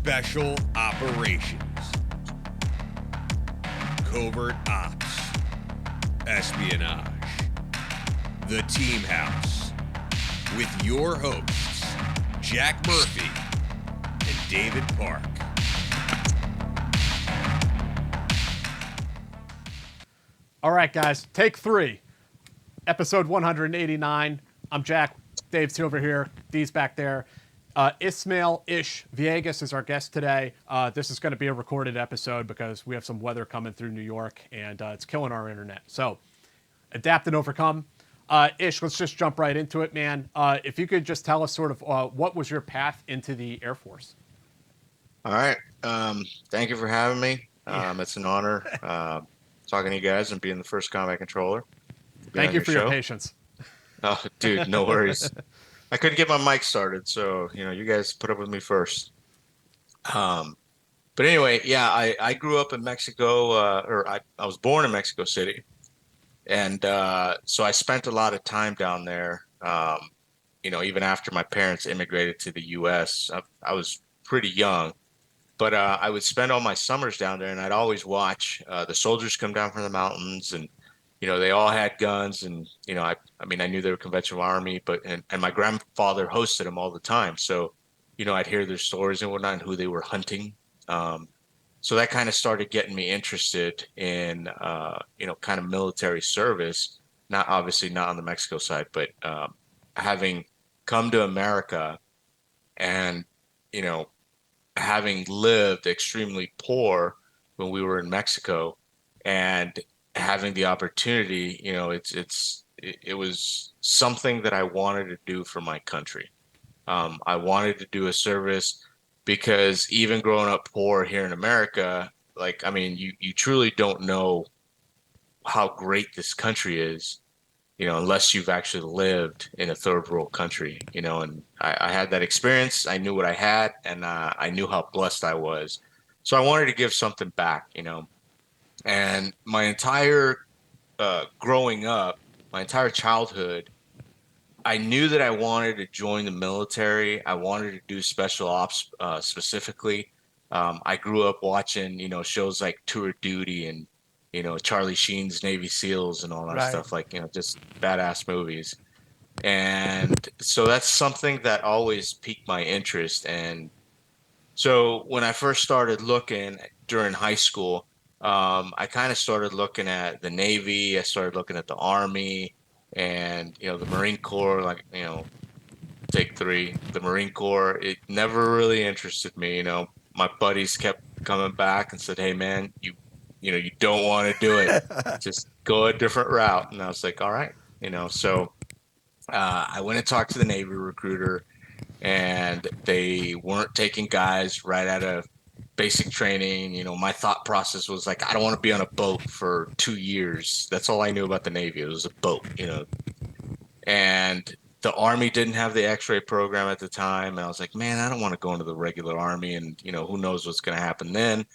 Special Operations, Covert Ops, Espionage, The Team House, with your hosts, Jack Murphy and David Park. All right, guys, take 3. Episode 189. I'm Jack. Dave's over here. Dee's back there. Ismael Villegas is our guest today. This is going to be a recorded episode because we have some weather coming through New York, and it's killing our internet. So, adapt and overcome. Let's just jump right into it, man. If you could just tell us sort of what was your path into the Air Force? All right. Thank you for having me. It's an honor talking to you guys and being the first combat controller. Thank you for your patience. Oh, dude, no worries. I couldn't get my mic started, so you guys put up with me first. But anyway, yeah, I grew up in Mexico, I was born in Mexico City, and so I spent a lot of time down there. Even after my parents immigrated to the U.S., I was pretty young, but I would spend all my summers down there, and I'd always watch the soldiers come down from the mountains, and they all had guns, and I knew they were conventional army, and my grandfather hosted them all the time. So, I'd hear their stories and whatnot, and who they were hunting. So that kind of started getting me interested in, kind of military service. Not obviously not on the Mexico side, but having come to America, and having lived extremely poor when we were in Mexico, and having the opportunity, it was something that I wanted to do for my country. I wanted to do a service because even growing up poor here in America, you truly don't know how great this country is, unless you've actually lived in a third world country, and I had that experience. I knew what I had, and I knew how blessed I was. So I wanted to give something back, And my entire growing up, my entire childhood, I knew that I wanted to join the military. I wanted to do special ops specifically. I grew up watching, shows like Tour of Duty and, Charlie Sheen's Navy SEALs and all that stuff, just badass movies. And so that's something that always piqued my interest. And so when I first started looking during high school, I kind of started looking at the Navy. I started looking at the Army, and the Marine Corps. Take 3. The Marine Corps. It never really interested me. My buddies kept coming back and said, "Hey, man, you don't want to do it. Just go a different route." And I was like, "All right." So I went and talked to the Navy recruiter, and they weren't taking guys right out of basic training. My thought process was like, I don't want to be on a boat for 2 years. That's all I knew about the Navy. It was a boat, and the Army didn't have the X-ray program at the time. And I was like, man, I don't want to go into the regular Army, and who knows what's going to happen then.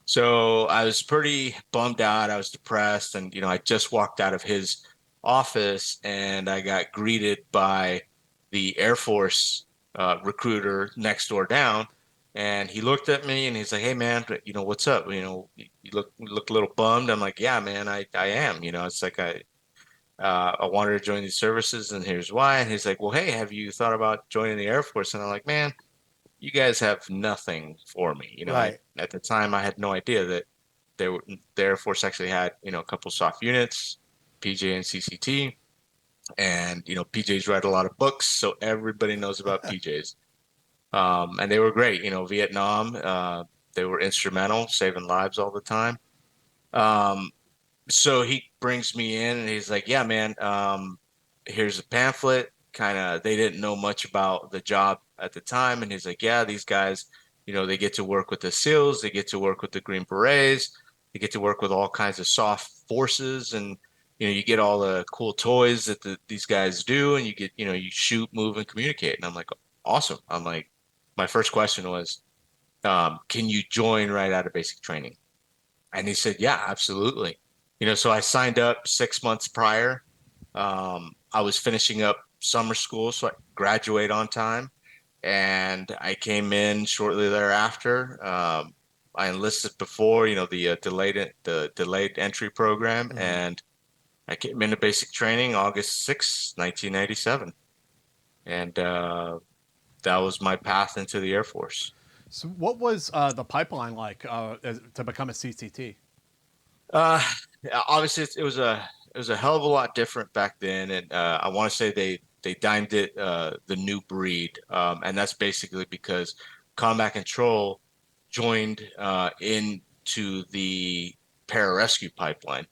So I was pretty bummed out. I was depressed, and I just walked out of his office, and I got greeted by the Air Force recruiter next door down. And he looked at me and he's like, "Hey, man, what's up? You look a little bummed." I'm like, "Yeah, man, I am. It's like I wanted to join these services, and here's why." And he's like, "Well, hey, have you thought about joining the Air Force?" And I'm like, "Man, you guys have nothing for me." Right. At the time, I had no idea that the Air Force actually had a couple soft units, PJ and CCT, and PJs write a lot of books, so everybody knows about PJs. And they were great, Vietnam, they were instrumental, saving lives all the time. So he brings me in and he's like, "Yeah, man, here's a pamphlet." They didn't know much about the job at the time. And he's like, "Yeah, these guys, they get to work with the SEALs, they get to work with the Green Berets, they get to work with all kinds of soft forces, and, you get all the cool toys that these guys do, and you get, you shoot, move, and communicate." And I'm like, "Awesome." I'm like, my first question was, "Can you join right out of basic training?" And he said, "Yeah, absolutely." So I signed up 6 months prior. I was finishing up summer school, so I graduate on time. and I came in shortly thereafter. I enlisted before, the delayed entry program, and I came into basic training August 6th, 1997, and that was my path into the Air Force. So, what was the pipeline like to become a CCT? Uh, Obviously, it was a hell of a lot different back then, and I want to say they dimed it the new breed, and that's basically because combat control joined into the pararescue pipeline.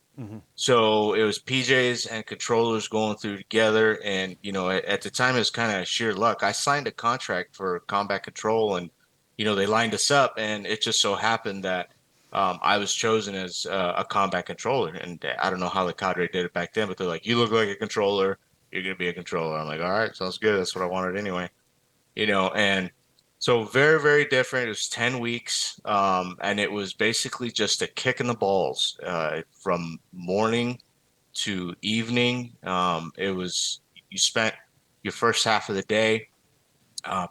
So it was PJs and controllers going through together, and at the time it was kind of sheer luck. I signed a contract for combat control, and they lined us up, and it just so happened that I was chosen as a combat controller. And I don't know how the cadre did it back then, but they're like, "You look like a controller. You're gonna be a controller." I'm like, "All right, sounds good. That's what I wanted anyway." And so very, very different. It was 10 weeks, and it was basically just a kick in the balls from morning to evening. It was You spent your first half of the day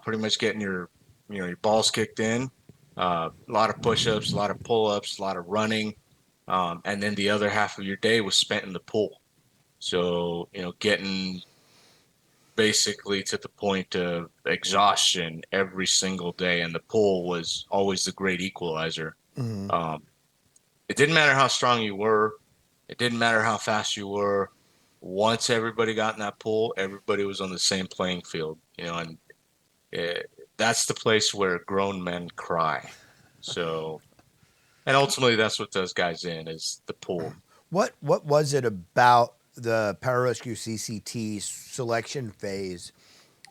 pretty much getting your balls kicked in. A lot of push-ups, a lot of pull-ups, a lot of running, and then the other half of your day was spent in the pool. So getting basically to the point of exhaustion every single day, and the pool was always the great equalizer. Um, it didn't matter how strong you were, it didn't matter how fast you were. Once everybody got in that pool, everybody was on the same playing field, and that's the place where grown men cry. So, and ultimately, that's what does guys in is the pool. What was it about the pararescue CCT selection phase?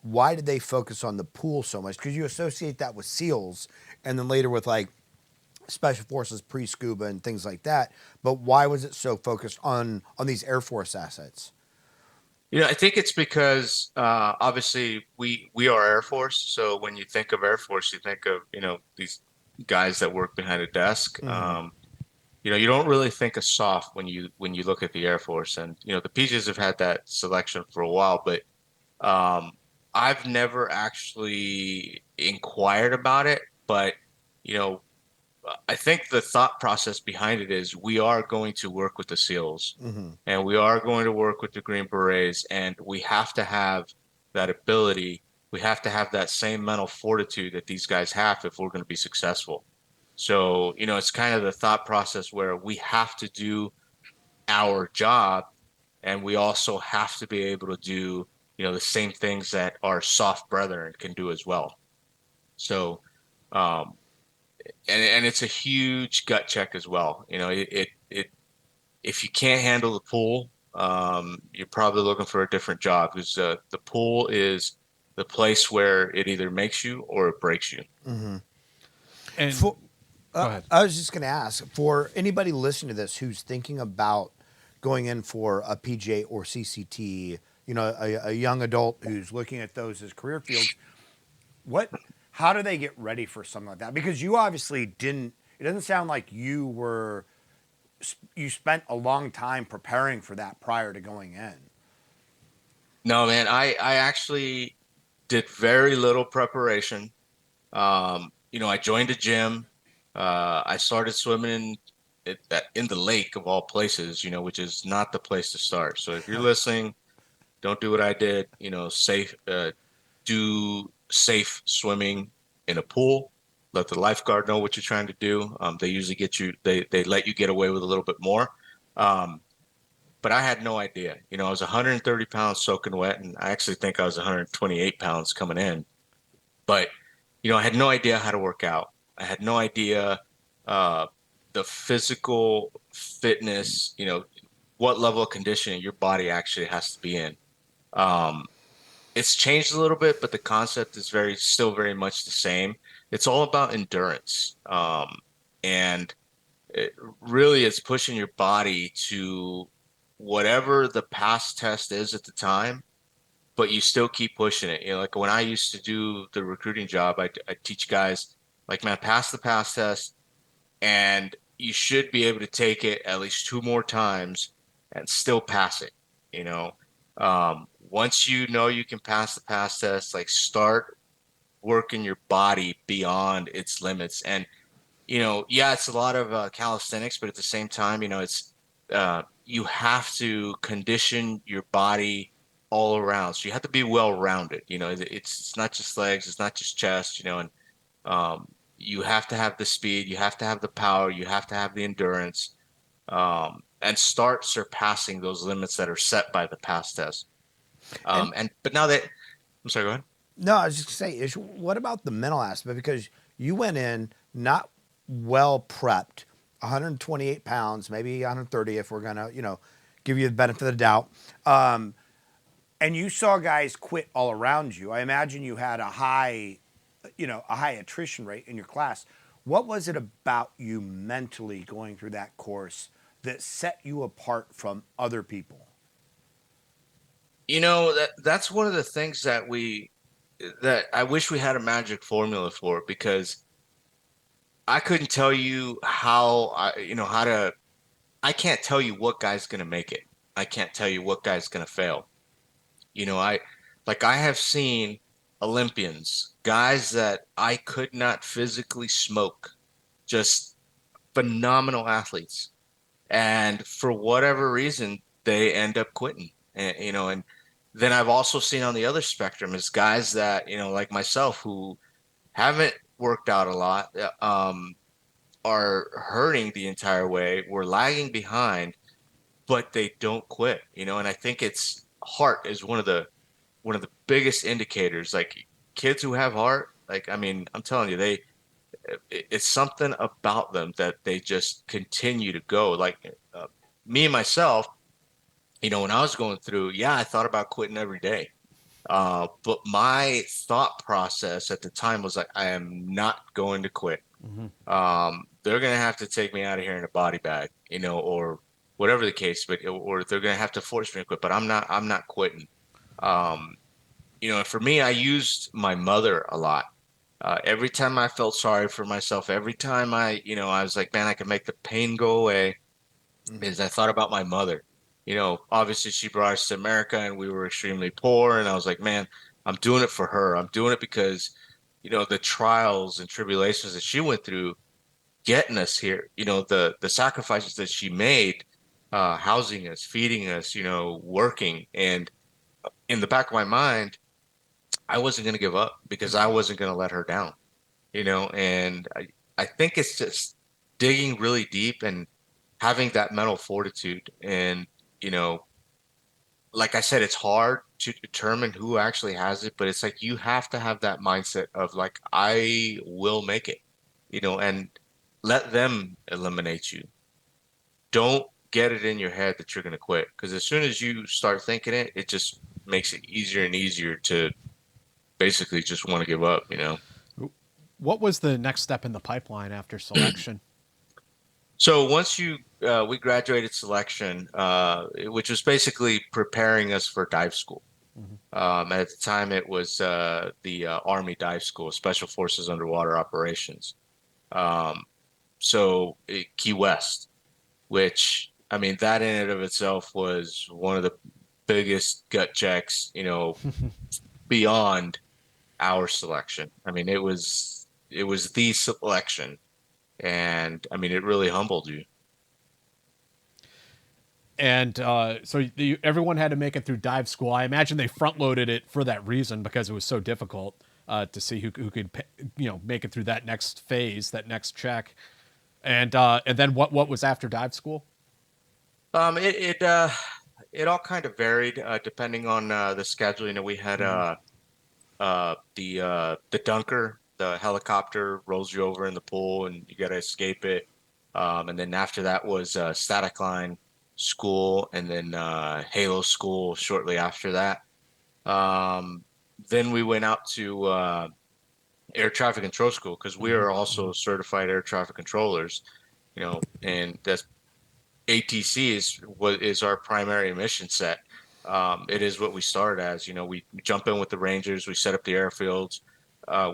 Why did they focus on the pool so much? Because you associate that with SEALs, and then later with like Special Forces pre-scuba and things like that. But why was it so focused on these Air Force assets? I think it's because obviously we are Air Force. So when you think of Air Force, you think of these guys that work behind a desk. You don't really think of soft when you look at the Air Force, and the PJs have had that selection for a while, but I've never actually inquired about it. But you know, I think the thought process behind it is we are going to work with the SEALs, and we are going to work with the Green Berets, and we have to have that ability. We have to have that same mental fortitude that these guys have if we're going to be successful. So, it's kind of the thought process where we have to do our job, and we also have to be able to do, the same things that our soft brethren can do as well. So, um, and it's a huge gut check as well. If you can't handle the pool, you're probably looking for a different job, because the pool is the place where it either makes you or it breaks you. And For, go ahead. I was just going to ask, for anybody listening to this who's thinking about going in for a PJ or CCT, a young adult who's looking at those as career fields, how do they get ready for something like that? Because you obviously didn't. It doesn't sound like you spent a long time preparing for that prior to going in. No, man, I actually did very little preparation. I joined a gym. I started swimming in the lake of all places, which is not the place to start. So if you're listening, don't do what I did. Do safe swimming in a pool. Let the lifeguard know what you're trying to do. They usually they let you get away with a little bit more. But I had no idea. I was 130 pounds soaking wet, and I actually think I was 128 pounds coming in. But, I had no idea how to work out. I had no idea the physical fitness, what level of conditioning your body actually has to be in. It's changed a little bit, but the concept is still very much the same. It's all about endurance. And really it's pushing your body to whatever the past test is at the time, but you still keep pushing it. Like when I used to do the recruiting job, I teach guys like, man, pass the past test, and you should be able to take it at least 2 more times and still pass it. Once you know you can pass the pass test, like start working your body beyond its limits. And, yeah, it's a lot of calisthenics, but at the same time, it's you have to condition your body all around. So you have to be well-rounded. It's not just legs, it's not just chest, and you have to have the speed, you have to have the power, you have to have the endurance, and start surpassing those limits that are set by the past test. But now that I'm sorry, go ahead. No, I was just gonna say, what about the mental aspect? Because you went in not well prepped, 128 pounds, maybe 130 if we're gonna, give you the benefit of the doubt. And you saw guys quit all around you. I imagine you had a high attrition rate in your class. What was it about you mentally going through that course that set you apart from other people? That's one of the things that I wish we had a magic formula for, because I couldn't tell you I can't tell you what guy's going to make it. I can't tell you what guy's going to fail. I have seen Olympians, guys that I could not physically smoke, just phenomenal athletes. And for whatever reason, they end up quitting. And then I've also seen on the other spectrum is guys that, like myself, who haven't worked out a lot, are hurting the entire way. We're lagging behind, but they don't quit, and I think it's heart is one of the biggest indicators. Like kids who have heart, I'm telling you, it's something about them that they just continue to go. Me and myself, when I was going through, I thought about quitting every day. But my thought process at the time was like, I am not going to quit. Mm-hmm. They're going to have to take me out of here in a body bag, or whatever the case, or they're going to have to force me to quit, but I'm not quitting. For me, I used my mother a lot. Every time I felt sorry for myself, every time I was like, man, I can make the pain go away, is I thought about my mother. Obviously she brought us to America and we were extremely poor. And I was like, man, I'm doing it for her. I'm doing it because, the trials and tribulations that she went through getting us here, the sacrifices that she made, housing us, feeding us, working. And in the back of my mind, I wasn't going to give up because I wasn't going to let her down, and I think it's just digging really deep and having that mental fortitude. And, like I said, it's hard to determine who actually has it, but it's like you have to have that mindset of like, I will make it, and let them eliminate you. Don't get it in your head that you're going to quit, because as soon as you start thinking it, it just makes it easier and easier to basically just want to give up, What was the next step in the pipeline after selection? So once we graduated selection, which was basically preparing us for dive school. Mm-hmm. At the time, it was the Army Dive School, Special Forces Underwater Operations. Key West, which, that in and of itself was one of the biggest gut checks, beyond our selection. it was the selection. And it really humbled you. And everyone had to make it through dive school. I imagine they front loaded it for that reason, because it was so difficult to see who could make it through that next phase, that next check. And then what was after dive school? It all kind of varied depending on the schedule. We had the dunker. The helicopter rolls you over in the pool and you got to escape it. And then after that was static line school, and then Halo school shortly after that. Then we went out to air traffic control school, because we are also certified air traffic controllers, and that's ATC is our primary mission set. It is what we started as. We jump in with the Rangers, we set up the airfields.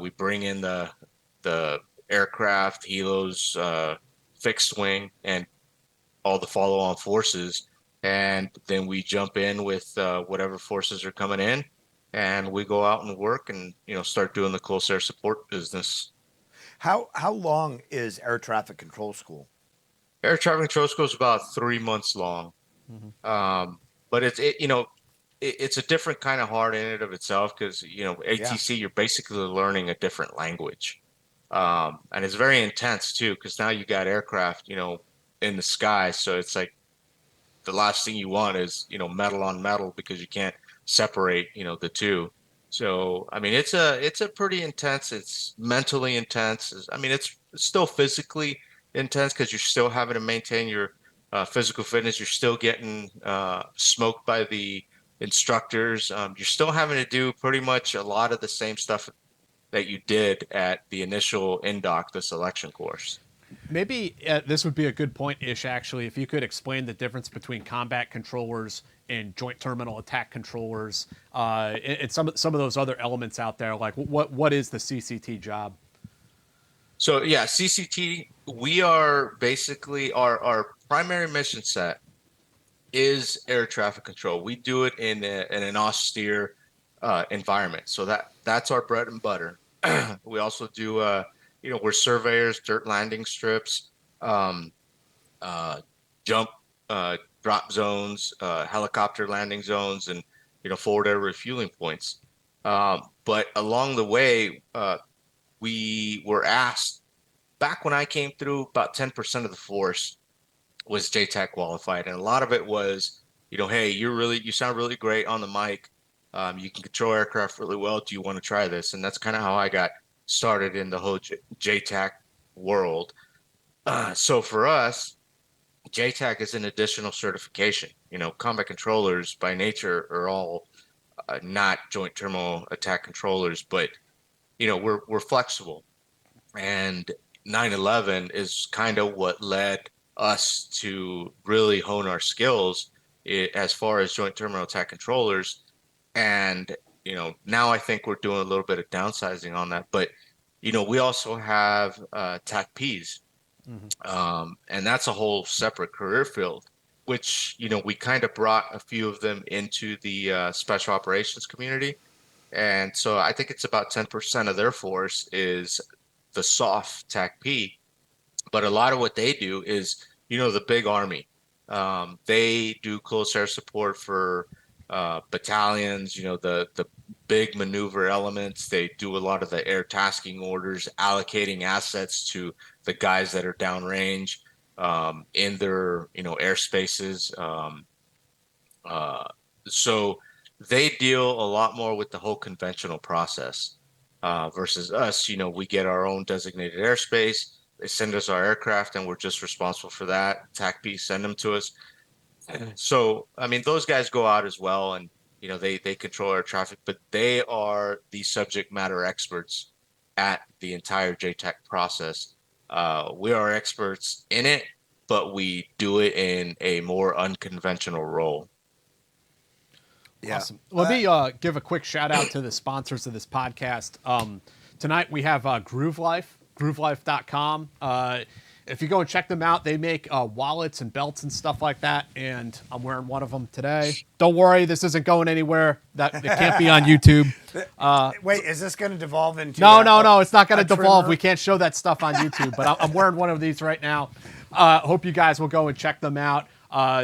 We bring in the aircraft, helos, fixed wing, and all the follow-on forces, and then we jump in with whatever forces are coming in, and we go out and work and, start doing the close air support business. How long is air traffic control school? Air traffic control school is about 3 months long. But it's a different kind of hard in and of itself because, ATC, you're basically learning a different language. And it's very intense too, because now you got aircraft, in the sky. So it's like the last thing you want is, metal on metal because you can't separate, the two. So, I mean, it's a pretty intense, it's mentally intense. It's still physically intense because you're still having to maintain your physical fitness. You're still getting smoked by the instructors. You're still having to do pretty much a lot of the same stuff that you did at the initial INDOC, the selection course. Maybe this would be a good point, Ish, actually, if you could explain the difference between combat controllers and joint terminal attack controllers, and some of those other elements out there. Like, what is the CCT job? So yeah, CCT, we are basically our primary mission set is air traffic control. We do it in an austere environment. So that's our bread and butter. We also do we're surveyors, dirt landing strips, jump drop zones, helicopter landing zones, and forward air refueling points. But along the way, we were asked, back when I came through, about 10% of the force was JTAC qualified, and a lot of it was, hey, you sound really great on the mic. You can control aircraft really well. Do you want to try this? And that's kind of how I got started in the whole JTAC world. So for us, JTAC is an additional certification. Combat controllers by nature are all not joint terminal attack controllers, but we're flexible. And 9/11 is kind of what led us to really hone our skills as far as joint terminal attack controllers. And now I think we're doing a little bit of downsizing on that, but we also have TAC-Ps, and that's a whole separate career field, which we kind of brought a few of them into the special operations community. And so I think it's about 10% of their force is the soft TAC-P, but a lot of what they do is, the big Army. They do close air support for battalions, the big maneuver elements. They do a lot of the air tasking orders, allocating assets to the guys that are downrange in their, airspaces. So they deal a lot more with the whole conventional process versus us. We get our own designated airspace. They send us our aircraft, and we're just responsible for that. TAC-P send them to us. So, those guys go out as well, and they control air traffic, but they are the subject matter experts at the entire JTAC process. We are experts in it, but we do it in a more unconventional role. Yeah. Awesome. Let me give a quick shout out to the sponsors of this podcast. Tonight we have Groove Life, groovelife.com. If you go and check them out, they make wallets and belts and stuff like that, and I'm wearing one of them today. Don't worry, this isn't going anywhere. It can't be on YouTube. Wait, is this going to devolve into... No, it's not going to devolve. We can't show that stuff on YouTube, but I'm wearing one of these right now. Hope you guys will go and check them out.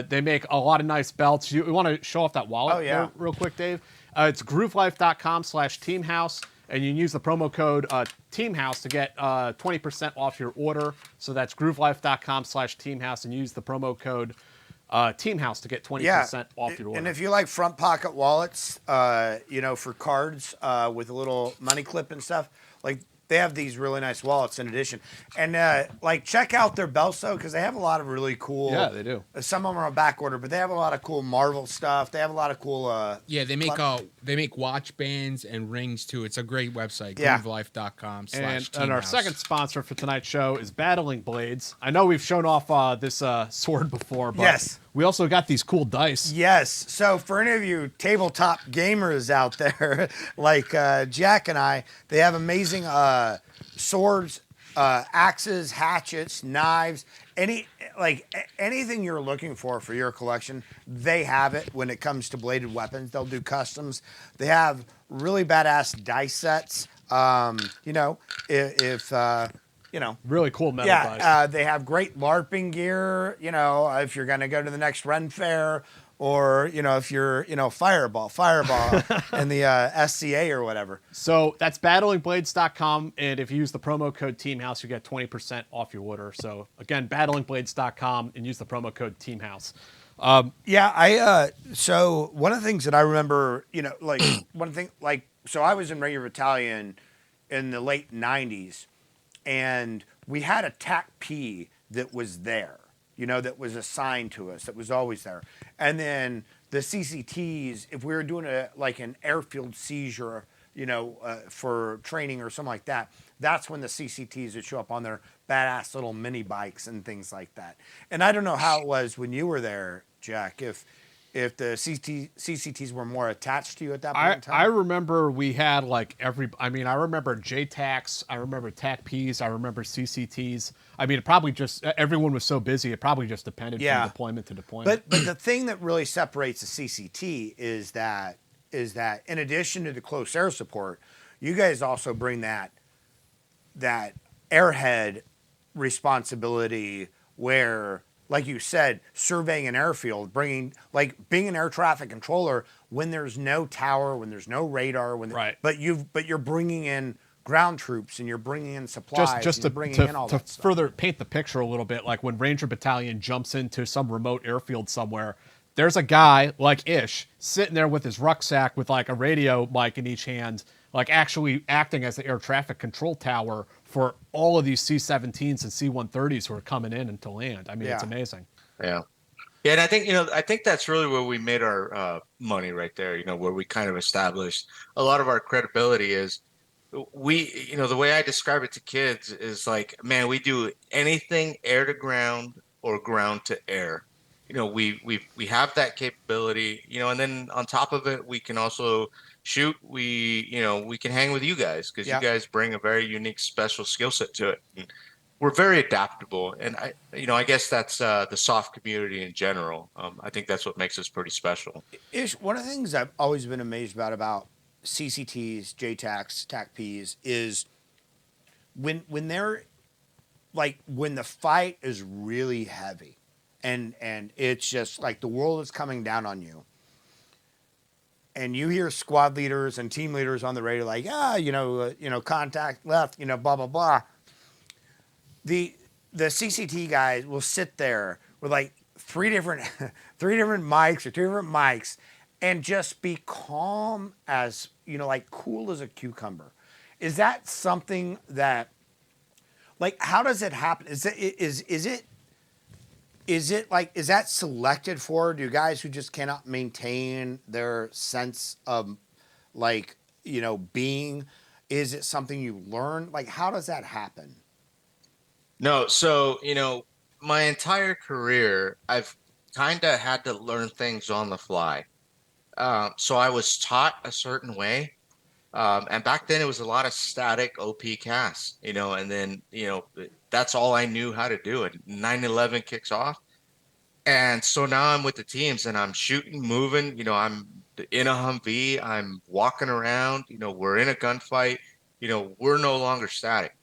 They make a lot of nice belts. You want to show off that wallet real quick, Dave? It's groovelife.com/teamhouse. And you can use the promo code TEAMHOUSE to get 20% off your order. So that's groovelife.com/teamhouse, and use the promo code TEAMHOUSE to get 20% off your order. And if you like front pocket wallets, for cards with a little money clip and stuff, like they have these really nice wallets in addition. And check out their belts though, because they have a lot of really cool. Yeah, they do. Some of them are on back order, but they have a lot of cool Marvel stuff. They have a lot of cool. They make watch bands and rings too. It's a great website. Groovelife.com/teamhouse. And our second sponsor for tonight's show is Battling Blades. I know we've shown off this sword before, but yes, we also got these cool dice. Yes. So for any of you tabletop gamers out there, like Jack and I, they have amazing swords, axes, hatchets, knives, anything you're looking for your collection, they have it when it comes to bladed weapons. They'll do customs. They have really badass dice sets. You know, if you know, Really cool metal dice. they have great LARPing gear. You know, if you're going to go to the next Ren Fair, or you know, if you're Fireball, and the SCA or whatever. So that's battlingblades.com, and if you use the promo code TEAMHOUSE, you get 20% off your order. So again, battlingblades.com, and use the promo code TEAMHOUSE. So one of the things that I remember, like so I was in regular battalion in the late 90s, and we had a TAC P that was there, that was assigned to us, that was always there. And then the CCTs, if we were doing an airfield seizure, for training or something like that, that's when the CCTs would show up on their badass little mini bikes and things like that. And I don't know how it was when you were there, Jack, if the CCTs were more attached to you at that point in time. I remember we had I remember JTACs, I remember TAC Ps, I remember CCTs. I mean, it probably just, everyone was so busy, it probably just depended from deployment to deployment. But the thing that really separates the CCT is that in addition to the close air support, you guys also bring that airhead responsibility where, like you said, surveying an airfield, being an air traffic controller when there's no tower, when there's no radar, right. But you're bringing in ground troops and you're bringing in supplies, just to further paint the picture a little bit, like when Ranger Battalion jumps into some remote airfield somewhere, there's a guy like Ish sitting there with his rucksack with a radio mic in each hand, actually acting as the air traffic control tower for all of these C-17s and C-130s who are coming in to land. I mean, It's amazing. Yeah. Yeah, and I think that's really where we made our money right there, where we kind of established a lot of our credibility is we, the way I describe it to kids is man, we do anything air to ground or ground to air. We have that capability, and then on top of it, we can also shoot. We can hang with you guys because you guys bring a very unique, special skill set to it. And we're very adaptable, and I guess that's the soft community in general. I think that's what makes us pretty special. One of the things I've always been amazed about CCTs, JTACs, TAC Ps is when they're when the fight is really heavy. And it's just the world is coming down on you. And you hear squad leaders and team leaders on the radio contact left, blah, blah, blah. The CCT guys will sit there with three different mics or two different mics and just be calm as, cool as a cucumber. Is that something that, how does it happen? Is that selected for? Do guys who just cannot maintain their sense of being? Is it something you learn? How does that happen? No. So, my entire career, I've kind of had to learn things on the fly. So I was taught a certain way. And back then it was a lot of static OP casts, and then, that's all I knew how to do. And 9/11 kicks off. And so now I'm with the teams and I'm shooting, moving, I'm in a Humvee, I'm walking around, we're in a gunfight, we're no longer static.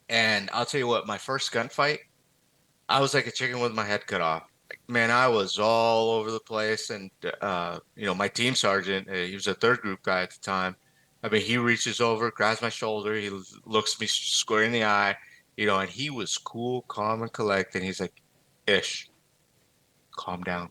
And I'll tell you what, my first gunfight, I was like a chicken with my head cut off. Man, I was all over the place. And, my team sergeant, he was a third group guy at the time. I mean, he reaches over, grabs my shoulder, he looks me square in the eye, and he was cool, calm, and collected. And he's like, Ish, calm down.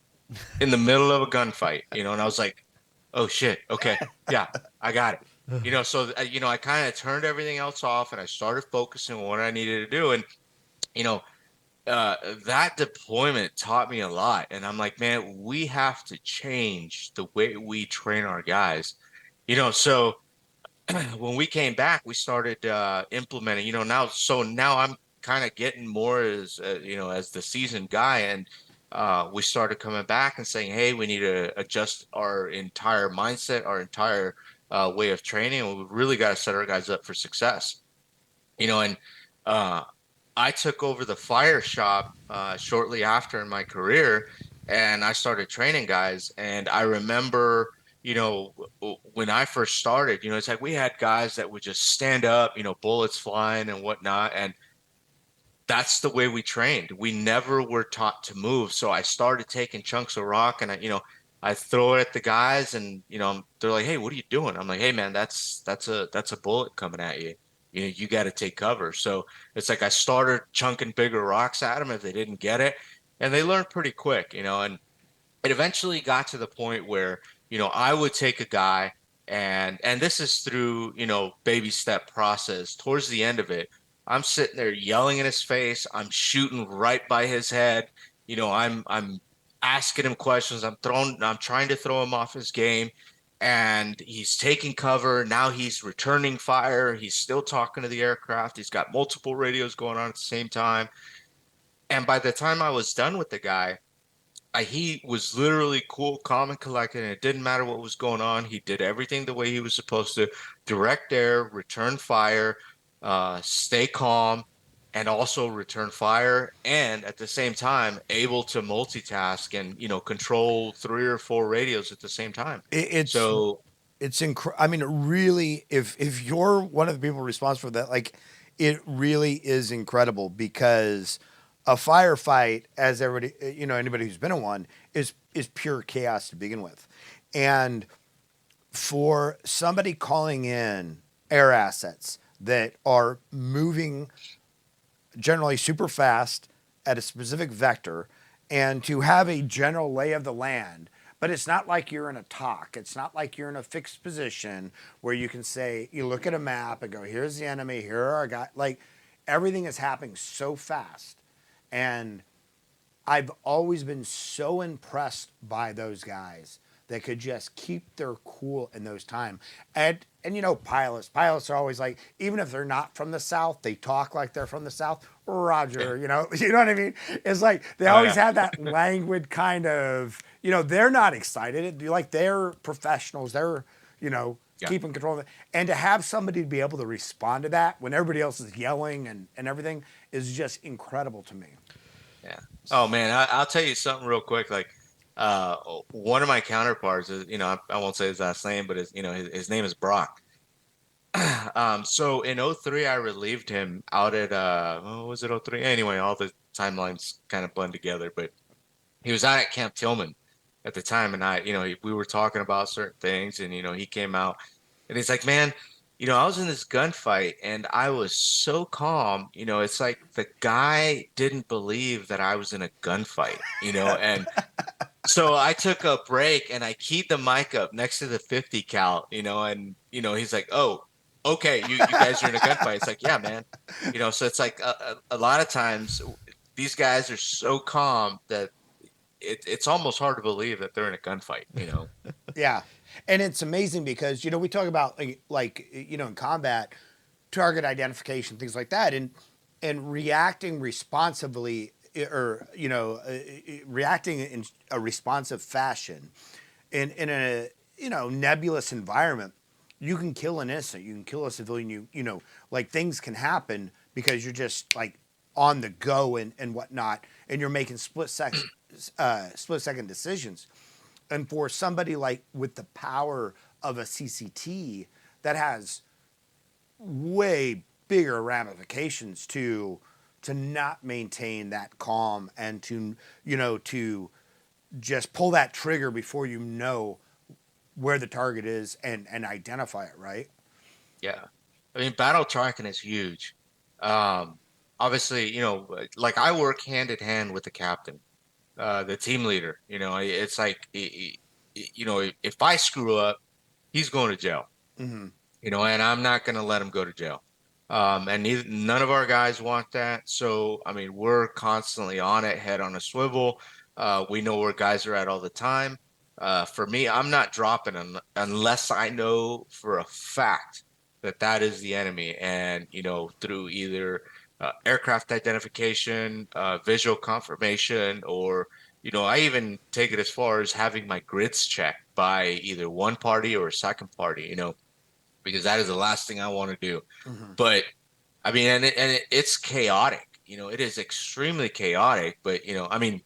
In the middle of a gunfight, and I was like, oh shit, okay, yeah, I got it. So I kind of turned everything else off and I started focusing on what I needed to do. And that deployment taught me a lot. And I'm like, man, we have to change the way we train our guys. So when we came back, we started implementing, now I'm kind of getting more as as the seasoned guy. And we started coming back and saying, hey, we need to adjust our entire mindset, our entire way of training. And we really got to set our guys up for success. And I took over the fire shop shortly after in my career, and I started training guys. And I remember, when I first started, it's like we had guys that would just stand up, bullets flying and whatnot. And that's the way we trained. We never were taught to move. So I started taking chunks of rock and I throw it at the guys and, they're like, "Hey, what are you doing?" I'm like, "Hey man, that's a bullet coming at you. You got to take cover." So it's like I started chunking bigger rocks at them if they didn't get it, and they learned pretty quick, and it eventually got to the point where, I would take a guy and this is through, baby step process. Towards the end of it, I'm sitting there yelling in his face. I'm shooting right by his head. I'm asking him questions. I'm trying to throw him off his game, and he's taking cover. Now he's returning fire. He's still talking to the aircraft. He's got multiple radios going on at the same time. And by the time I was done with the guy, he was literally cool, calm, and collected, and it didn't matter what was going on. He did everything the way he was supposed to: direct air, return fire, stay calm, and also return fire, and at the same time able to multitask and control 3 or 4 radios at the same time. So It's I mean, really, if you're one of the people responsible for that, like, it really is incredible, because a firefight, as everybody, anybody who's been in one, is pure chaos to begin with. And for somebody calling in air assets that are moving generally super fast at a specific vector, and to have a general lay of the land, but it's not like you're in a talk. It's not like you're in a fixed position where you can say, you look at a map and go, "Here's the enemy, here are our guys." Like, everything is happening so fast. And I've always been so impressed by those guys that could just keep their cool in those times. And pilots are always like, even if they're not from the South, they talk like they're from the South. Roger, you know what I mean? It's like they always have that languid kind of, they're not excited. Like, they're professionals. They're, keeping control of it. And to have somebody to be able to respond to that when everybody else is yelling and everything is just incredible to me. Yeah. Oh man, I'll tell you something real quick. Like, one of my counterparts is, I won't say his last name, but his name is Brock. So in 03, I relieved him out at, what was it, 03? Anyway, all the timelines kind of blend together, but he was out at Camp Tillman at the time. And we were talking about certain things, and, he came out and he's like, "Man, I was in this gunfight and I was so calm. It's like the guy didn't believe that I was in a gunfight, and so I took a break and I keyed the mic up next to the 50 cal, and, he's like, "Oh, okay, you guys are in a gunfight." It's like, "Yeah, man." So it's like a lot of times these guys are so calm that it's almost hard to believe that they're in a gunfight, Yeah. And it's amazing because, we talk about in combat, target identification, things like that, and reacting responsibly, or, reacting in a responsive fashion in a, nebulous environment. You can kill an innocent, you can kill a civilian, things can happen because you're just like on the go and whatnot, and you're making split second decisions. And for somebody like with the power of a CCT that has way bigger ramifications to not maintain that calm and to just pull that trigger before you know where the target is and identify it, right? Yeah. I mean, battle tracking is huge. Obviously, like I work hand in hand with the captain, the team leader. It's like, if I screw up, he's going to jail. Mm-hmm. And I'm not going to let him go to jail. And none of our guys want that. So, I mean, we're constantly on it, head on a swivel. We know where guys are at all the time. For me, I'm not dropping them unless I know for a fact that is the enemy. And, through either aircraft identification, visual confirmation, or, I even take it as far as having my grids checked by either one party or a second party, because that is the last thing I want to do. Mm-hmm. But I mean, it's chaotic. It is extremely chaotic. But I mean,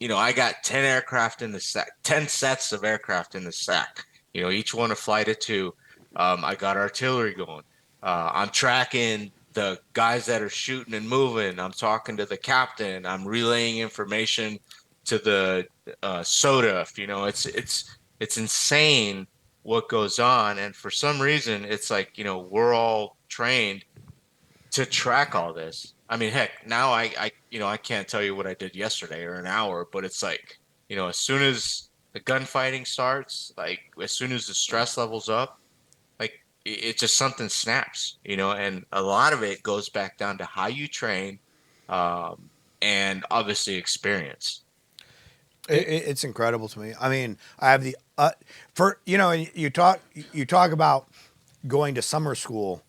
I got 10 aircraft in the SAC, 10 sets of aircraft in the SAC, each one a flight of two. I got artillery going. I'm tracking the guys that are shooting and moving. I'm talking to the captain. I'm relaying information to the SOTA. It's insane what goes on. And for some reason, it's like, we're all trained to track all this. I mean, heck, now I can't tell you what I did yesterday or an hour, but it's like, as soon as the gunfighting starts, like as soon as the stress levels up, like it just something snaps, and a lot of it goes back down to how you train, and obviously experience. It's incredible to me. I mean, I have the you talk about going to summer school,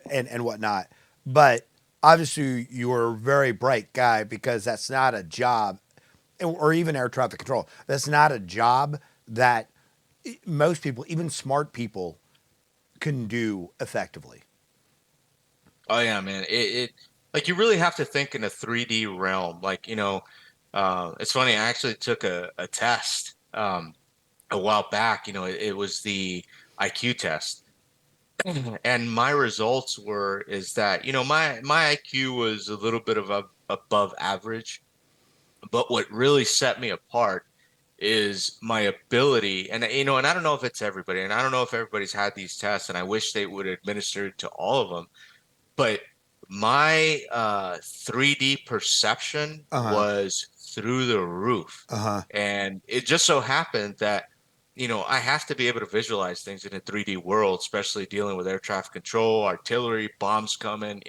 and whatnot, but obviously you are a very bright guy, because that's not a job, or even air traffic control. That's not a job that most people, even smart people, can do effectively. Oh yeah, man. It like you really have to think in a 3D realm. Like, it's funny, I actually took a test a while back. It was the IQ test. And my results is that, my IQ was a little bit of above average, but what really set me apart is my ability, and and I don't know if it's everybody, and I don't know if everybody's had these tests, and I wish they would administer it to all of them, but my 3D perception Uh-huh. was through the roof. Uh-huh. And it just so happened that, I have to be able to visualize things in a 3D world, especially dealing with air traffic control, artillery, bombs coming,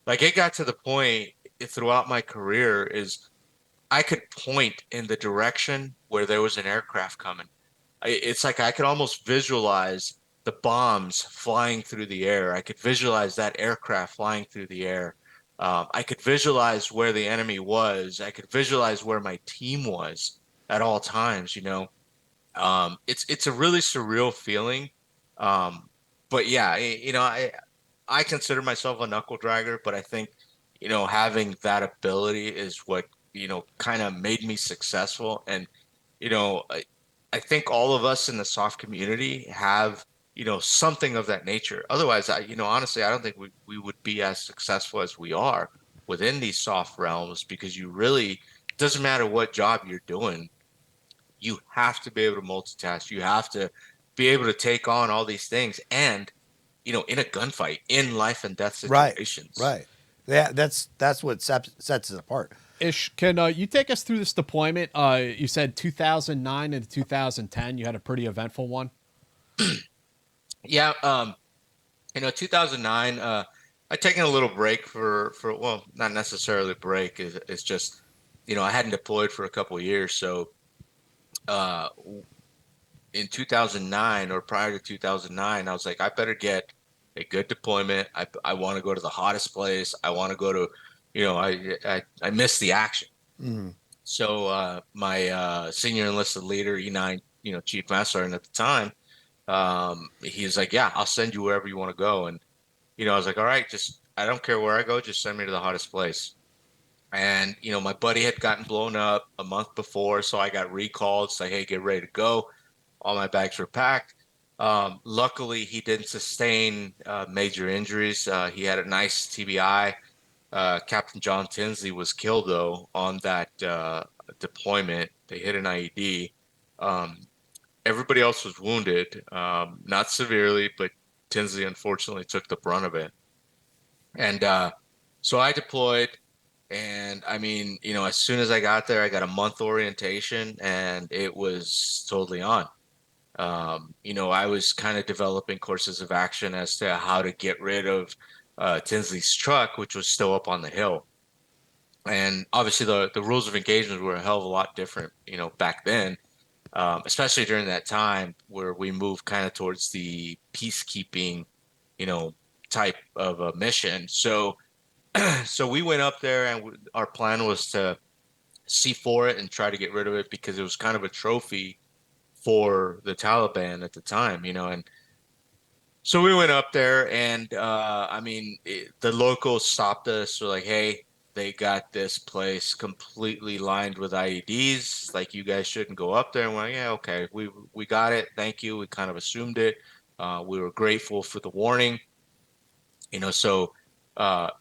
like it got to the point throughout my career is I could point in the direction where there was an aircraft coming. It's like I could almost visualize the bombs flying through the air. I could visualize that aircraft flying through the air. I could visualize where the enemy was. I could visualize where my team was at all times. It's a really surreal feeling. But yeah, I consider myself a knuckle dragger, but I think having that ability is what kind of made me successful. And you know, I, I think all of us in the soft community have, something of that nature. Otherwise, honestly, I don't think we would be as successful as we are within these soft realms, because you really, doesn't matter what job you're doing, you have to be able to multitask. You have to be able to take on all these things, and, in a gunfight, in life and death Right. situations. Right. Yeah, that's what sets it apart. Ish, can you take us through this deployment? You said 2009 and 2010. You had a pretty eventful one. Yeah. 2009, I'd taken a little break well, not necessarily a break. It's just, I hadn't deployed for a couple of years. So, uh, in 2009 or prior to 2009, I was like, I better get a good deployment. I want to go to the hottest place. I want to go to, I miss the action. Mhm. So, my, senior enlisted leader, E9, Chief Master Sergeant at the time, he's like, yeah, I'll send you wherever you want to go. And, I was like, all right, I don't care where I go, just send me to the hottest place. And, my buddy had gotten blown up a month before, so I got recalled, say, hey, get ready to go. All my bags were packed. Luckily, he didn't sustain major injuries. He had a nice TBI. Captain John Tinsley was killed, though, on that deployment. They hit an IED. Um, Everybody else was wounded, not severely, but Tinsley unfortunately took the brunt of it. And so I deployed, and I mean, as soon as I got there, I got a month orientation, and it was totally on. I was kind of developing courses of action as to how to get rid of Tinsley's truck, which was still up on the hill. And obviously, the rules of engagement were a hell of a lot different, back then, especially during that time where we moved kind of towards the peacekeeping, you know, type of a mission. So, so we went up there, and our plan was to C4 it and try to get rid of it, because it was kind of a trophy for the Taliban at the time, and so we went up there, and I mean, the locals stopped us. Were like, "Hey, they got this place completely lined with IEDs. Like, you guys shouldn't go up there. And we're like, yeah, okay, we got it. Thank you. We kind of assumed it. We were grateful for the warning. So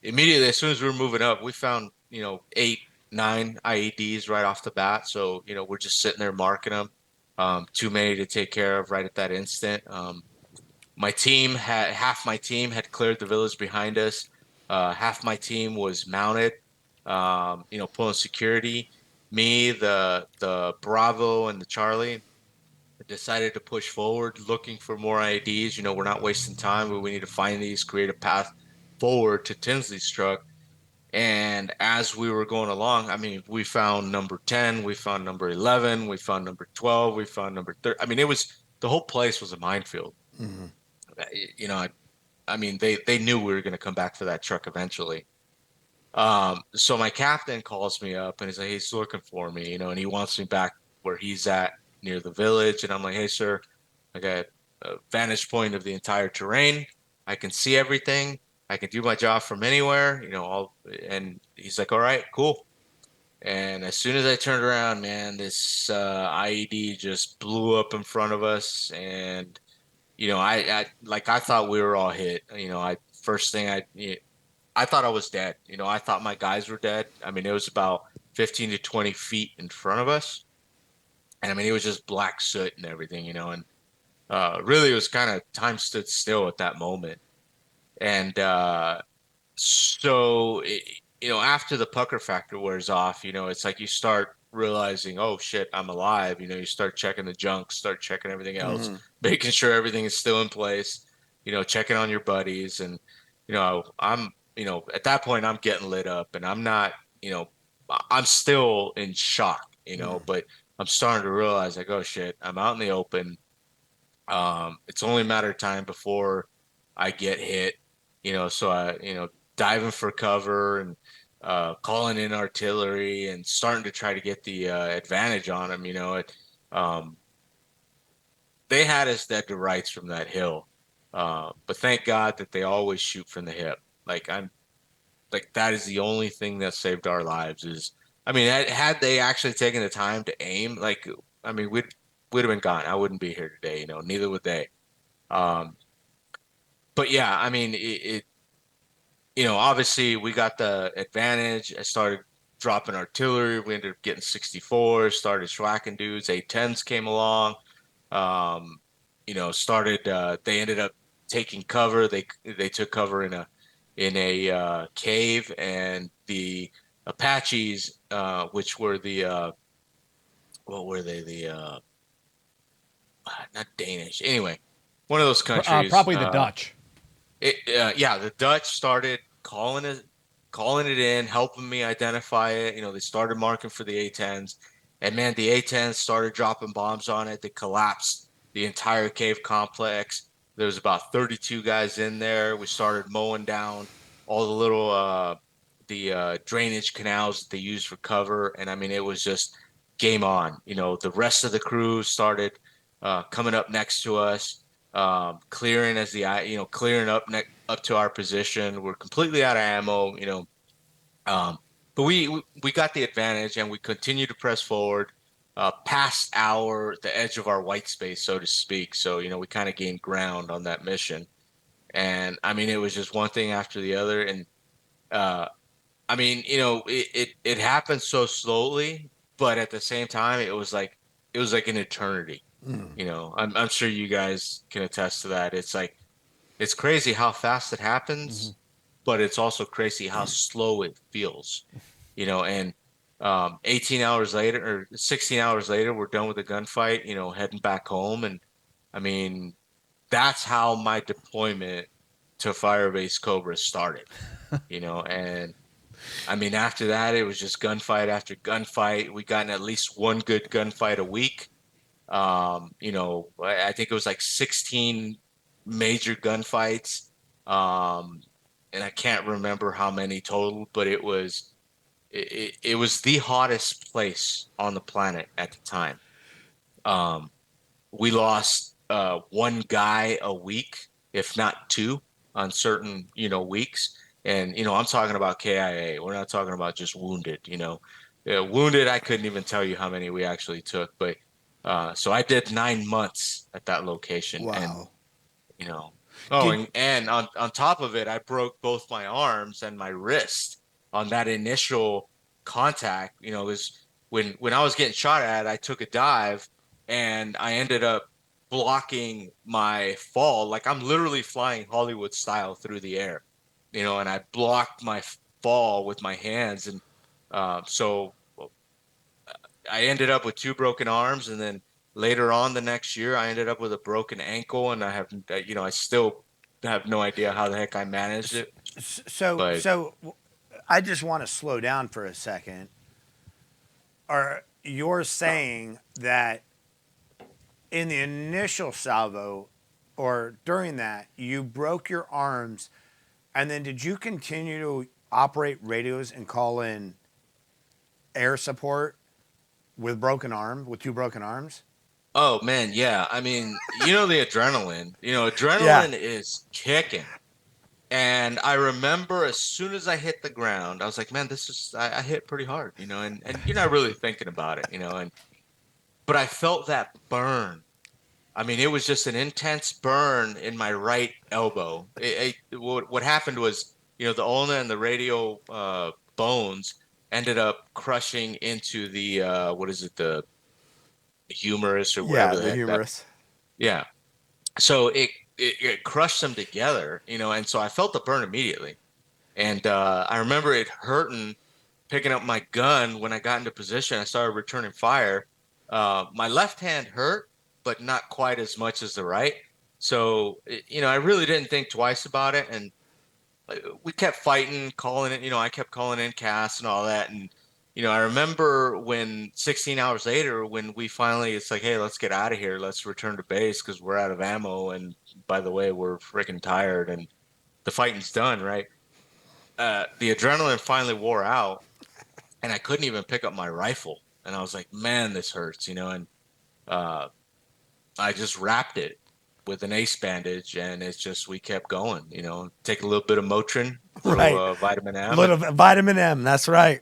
immediately as soon as we were moving up, we found 8, 9 IEDs right off the bat. So we're just sitting there marking them. Too many to take care of right at that instant. Half my team had cleared the village behind us. Half my team was mounted, pulling security. Me, the Bravo, and the Charlie decided to push forward, looking for more IEDs. We're not wasting time. We need to find these, create a path forward to Tinsley's truck. And as we were going along, I mean, we found number 10, we found number 11, we found number 12, we found number 30. I mean, the whole place was a minefield. Mm-hmm. I mean, they knew we were going to come back for that truck eventually. So my captain calls me up and he's like, he's looking for me, and he wants me back where he's at near the village. And I'm like, hey, sir, I got a vantage point of the entire terrain. I can see everything. I can do my job from anywhere, and he's like, all right, cool. And as soon as I turned around, man, this IED just blew up in front of us. And, I thought we were all hit. First thing I thought I was dead. I thought my guys were dead. I mean, it was about 15 to 20 feet in front of us. And I mean, it was just black soot and everything, and really it was kind of time stood still at that moment. And so, after the pucker factor wears off, it's like you start realizing, oh shit, I'm alive. You start checking the junk, start checking everything else, making sure everything is still in place, checking on your buddies. And, I'm, at that point I'm getting lit up, and I'm not, I'm still in shock, but I'm starting to realize, like, oh shit, I'm out in the open. It's only a matter of time before I get hit, so I, diving for cover and calling in artillery and starting to try to get the advantage on them. They had us dead to rights from that hill, but thank God that they always shoot from the hip. That is the only thing that saved our lives. I mean, had they actually taken the time to aim, I mean, we'd have been gone. I wouldn't be here today. Neither would they. But yeah, I mean, obviously we got the advantage. I started dropping artillery. We ended up getting 64, started schwacking dudes. A-10s came along. They ended up taking cover. They took cover in a cave, and the Apaches, which were what were they? Not Danish. Anyway, one of those countries. Probably the Dutch. The Dutch started calling it in, helping me identify it. They started marking for the A-10s, and man, the A-10s started dropping bombs on it. They collapsed the entire cave complex. There was about 32 guys in there. We started mowing down all the little drainage canals that they used for cover, and I mean, it was just game on. The rest of the crew started coming up next to us. Clearing clearing up to our position. We're completely out of ammo, but we got the advantage, and we continue to press forward past the edge of our white space, so to speak. So, we kind of gained ground on that mission. And I mean, it was just one thing after the other. And I mean, it happened so slowly, but at the same time, it was like an eternity. I'm sure you guys can attest to that. It's crazy how fast it happens, but it's also crazy how slow it feels, and 18 hours later or 16 hours later, we're done with the gunfight, heading back home. And I mean, that's how my deployment to Firebase Cobra started, and I mean, after that, it was just gunfight after gunfight. We got in at least one good gunfight a week. I think it was like 16 major gunfights. And I can't remember how many total, but it was the hottest place on the planet at the time. We lost one guy a week, if not two, on certain, weeks. And, I'm talking about KIA. We're not talking about just wounded, Wounded, I couldn't even tell you how many we actually took. But so I did 9 months at that location. And, Wow. and on top of it, I broke both my arms and my wrist on that initial contact. It was when I was getting shot at, I took a dive and I ended up blocking my fall. Like I'm literally flying Hollywood style through the air, and I blocked my fall with my hands. And so I ended up with 2 broken arms. And then later on the next year, I ended up with a broken ankle. And I have, I still have no idea how the heck I managed it. So I just want to slow down for a second. You're saying that in the initial salvo or during that, you broke your arms, and then did you continue to operate radios and call in air support with 2 broken arms? Oh man, yeah. I mean, the adrenaline is kicking. And I remember as soon as I hit the ground, I was like, man, I hit pretty hard, and you're not really thinking about it, but I felt that burn. I mean, it was just an intense burn in my right elbow. What happened was, the ulna and the radial bones ended up crushing into the the humerus or whatever the humerus. Yeah. So it crushed them together, and so I felt the burn immediately. And I remember it hurting picking up my gun when I got into position. I started returning fire. My left hand hurt, but not quite as much as the right. So, I really didn't think twice about it. And we kept fighting, calling it, I kept calling in CAS and all that. And, I remember when 16 hours later, when we finally, it's like, hey, let's get out of here. Let's return to base because we're out of ammo. And by the way, we're freaking tired and the fighting's done, right? The adrenaline finally wore out and I couldn't even pick up my rifle. And I was like, man, this hurts, and I just wrapped it with an ace bandage, and it's just we kept going. Take a little bit of Motrin, vitamin M, vitamin M. That's right.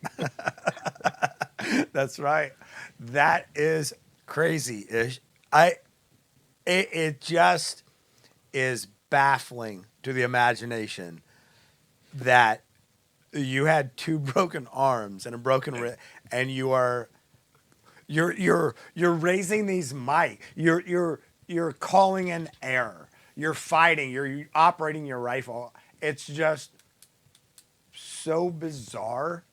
That's right. That is crazy. It just is baffling to the imagination that you had 2 broken arms and a broken wrist, and you're raising these mic. You're calling in air. You're fighting. You're operating your rifle. It's just so bizarre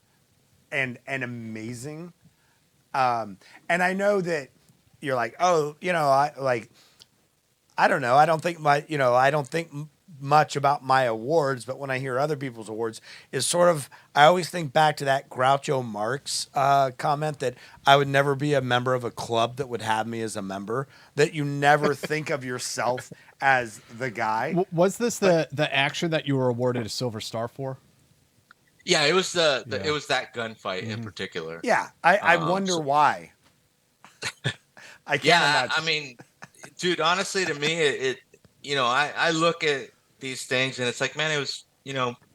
and amazing. And I know that you're like, oh, I don't know. I don't think much about my awards, but when I hear other people's awards, is sort of, I always think back to that Groucho Marx comment that I would never be a member of a club that would have me as a member, that you never think of yourself as the guy. Was this the action that you were awarded a Silver Star for? Yeah, it was it was that gunfight in particular. Yeah, I wonder why. I can't imagine. I mean, dude, honestly, to me, I look at these things and it's like, man, it was,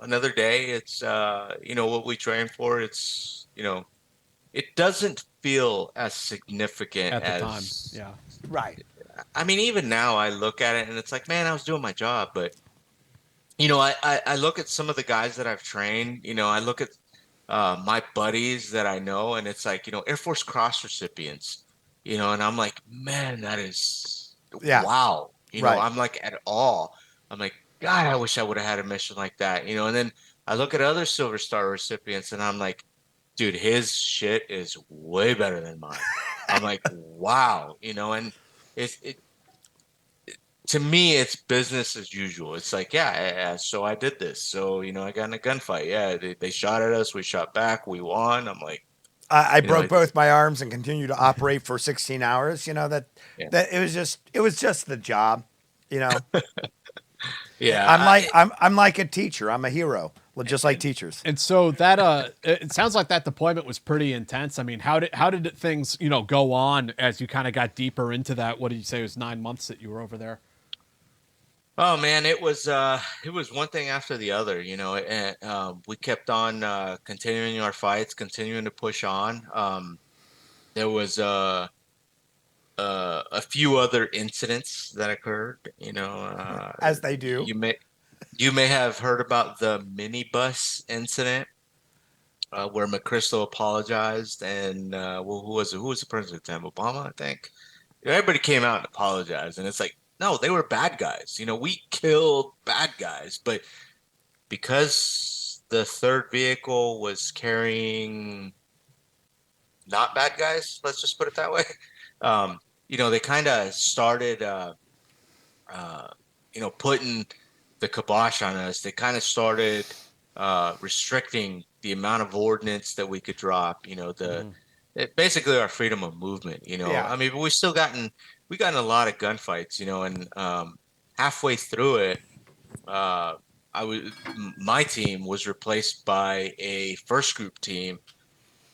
another day. It's, what we train for. It's, it doesn't feel as significant at the as time. Yeah. Right. I mean, even now I look at it and it's like, man, I was doing my job. But, I look at some of the guys that I've trained, I look at my buddies that I know, and it's like, Air Force Cross recipients, and I'm like, man, that is, wow. I'm like at awe. I'm like, God, I wish I would have had a mission like that, and then I look at other Silver Star recipients and I'm like, dude, his shit is way better than mine. I'm like, wow, and it to me, it's business as usual. It's like, so I did this. So, I got in a gunfight. Yeah, they shot at us. We shot back. We won. I'm like, I broke both my arms and continued to operate for 16 hours. That it was just the job, Yeah. I'm like a teacher. I'm a hero, just like teachers. And so that it sounds like that deployment was pretty intense. I mean, how did things go on as you kind of got deeper into that? What did you say it was 9 months that you were over there? Oh man, it was one thing after the other, and we kept on continuing our fights, continuing to push on. There was a few other incidents that occurred. As they do. You may have heard about the minibus incident where McChrystal apologized, and well, who was it? Who was the president at the time? Obama, I think. Everybody came out and apologized, and it's like, no, they were bad guys. We killed bad guys, but because the third vehicle was carrying not bad guys, let's just put it that way. They kind of started, uh, putting the kibosh on us. They kind of started restricting the amount of ordnance that we could drop. Basically our freedom of movement. Yeah. I mean, but we gotten a lot of gunfights. And halfway through it, my team was replaced by a first group team.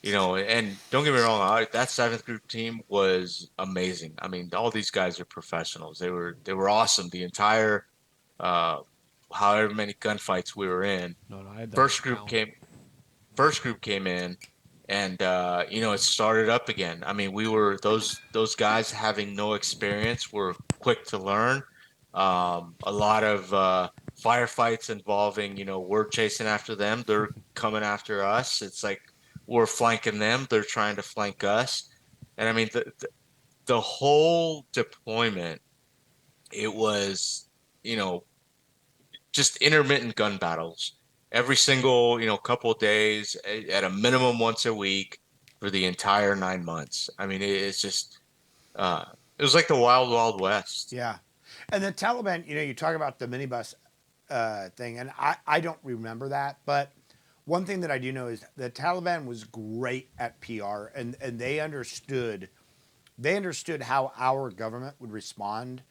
And don't get me wrong, that seventh group team was amazing. I mean, all these guys are professionals. They were awesome. The entire however many gunfights we were in. No, I had that First group down. came in, and it started up again. I mean, we were those guys having no experience were quick to learn. A lot of firefights involving, we're chasing after them, they're coming after us. It's like we're flanking them, they're trying to flank us. And I mean, the whole deployment, it was, just intermittent gun battles every single, couple of days, at a minimum once a week for the entire 9 months. I mean, it's just, it was like the wild, wild west. Yeah. And the Taliban, you talk about the minibus thing, and I don't remember that, but one thing that I do know is the Taliban was great at PR, and they understood how our government would respond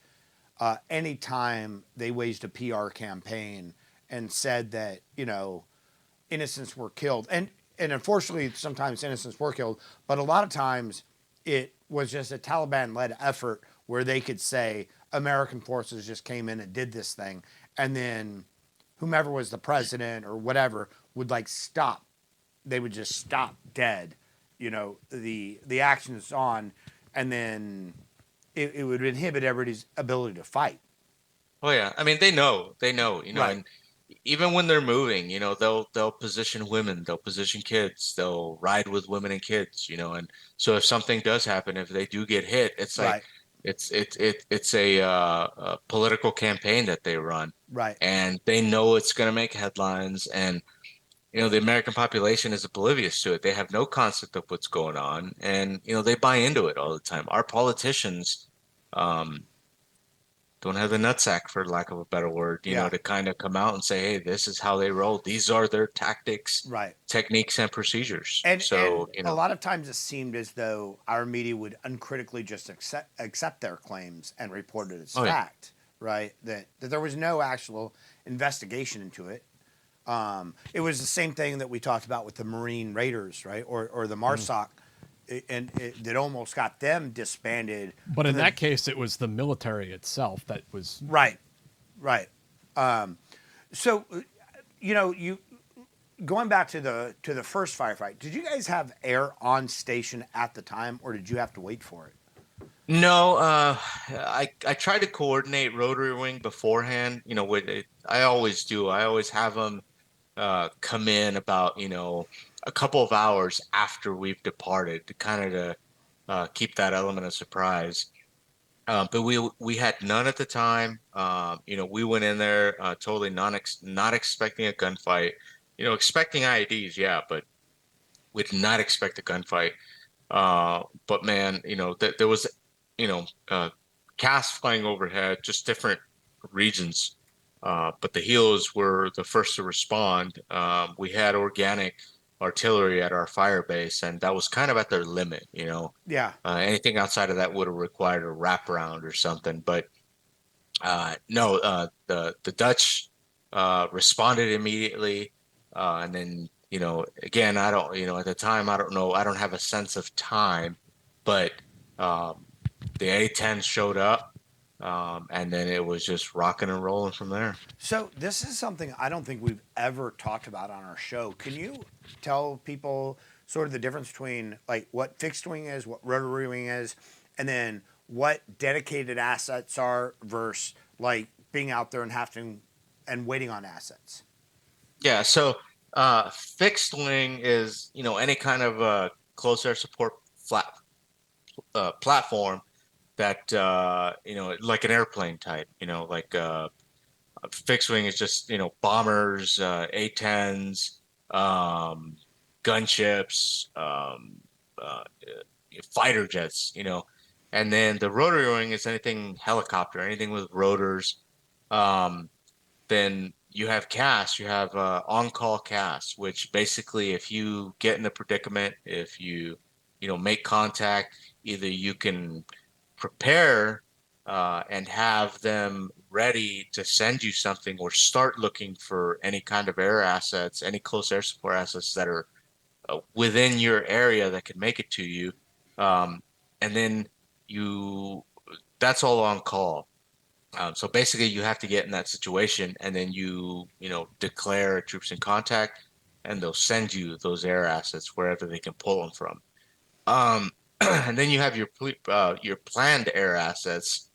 anytime they waged a PR campaign and said that, innocents were killed. And unfortunately, sometimes innocents were killed, but a lot of times it was just a Taliban-led effort where they could say American forces just came in and did this thing, and then whomever was the president or whatever would stop. They would just stop dead, the action is on, and then it would inhibit everybody's ability to fight. Oh yeah. I mean, they know, Right. and even when they're moving, they'll position women, they'll position kids, they'll ride with women and kids, and so if something does happen, if they do get hit, it's like, Right. it's a political campaign that they run, Right. and they know it's going to make headlines, and the American population is oblivious to it. They have no concept of what's going on, and they buy into it all the time. Our politicians don't have the nutsack, for lack of a better word, Yeah. to kind of come out and say, hey, this is how they roll. These are their tactics, Right. techniques, and procedures. And So, a lot of times it seemed as though our media would uncritically just accept their claims and report it as Oh, yeah. fact, right? That there was no actual investigation into it. It was the same thing that we talked about with the Marine Raiders, right? Or the MARSOC, and that almost got them disbanded. But in that case, it was the military itself that was Right. So, you going back to the first firefight, did you guys have air on station at the time, or did you have to wait for it? No, I try to coordinate rotary wing beforehand. I always do. I always have them come in about a couple of hours after we've departed to kind of keep that element of surprise. But we had none at the time. We went in there totally not expecting a gunfight. Expecting IEDs, yeah, but we did not expect a gunfight. But man, there was CAS flying overhead, just different regions. But the Helos were the first to respond. We had organic artillery at our fire base, and that was kind of at their limit. Yeah. Anything outside of that would have required a wraparound or something. But no, the Dutch responded immediately, and then again, I don't at the time I don't know, I don't have a sense of time, but the A-10 showed up. And then it was just rocking and rolling from there. So this is something I don't think we've ever talked about on our show. Can you tell people sort of the difference between like what fixed wing is, what rotary wing is, and then what dedicated assets are versus like being out there and having and waiting on assets? Yeah. So fixed wing is, any kind of close air support platform that, like an airplane type, like fixed wing is just, bombers, A-10s, gunships, fighter jets, and then the rotary wing is anything helicopter, anything with rotors. Then you have CAS, you have on-call CAS, which basically if you get in a predicament, if you, make contact, either you can prepare and have them ready to send you something or start looking for any kind of air assets, any close air support assets that are within your area that can make it to you. And then that's all on call. So basically you have to get in that situation and then you declare troops in contact and they'll send you those air assets wherever they can pull them from. And then you have your planned air assets.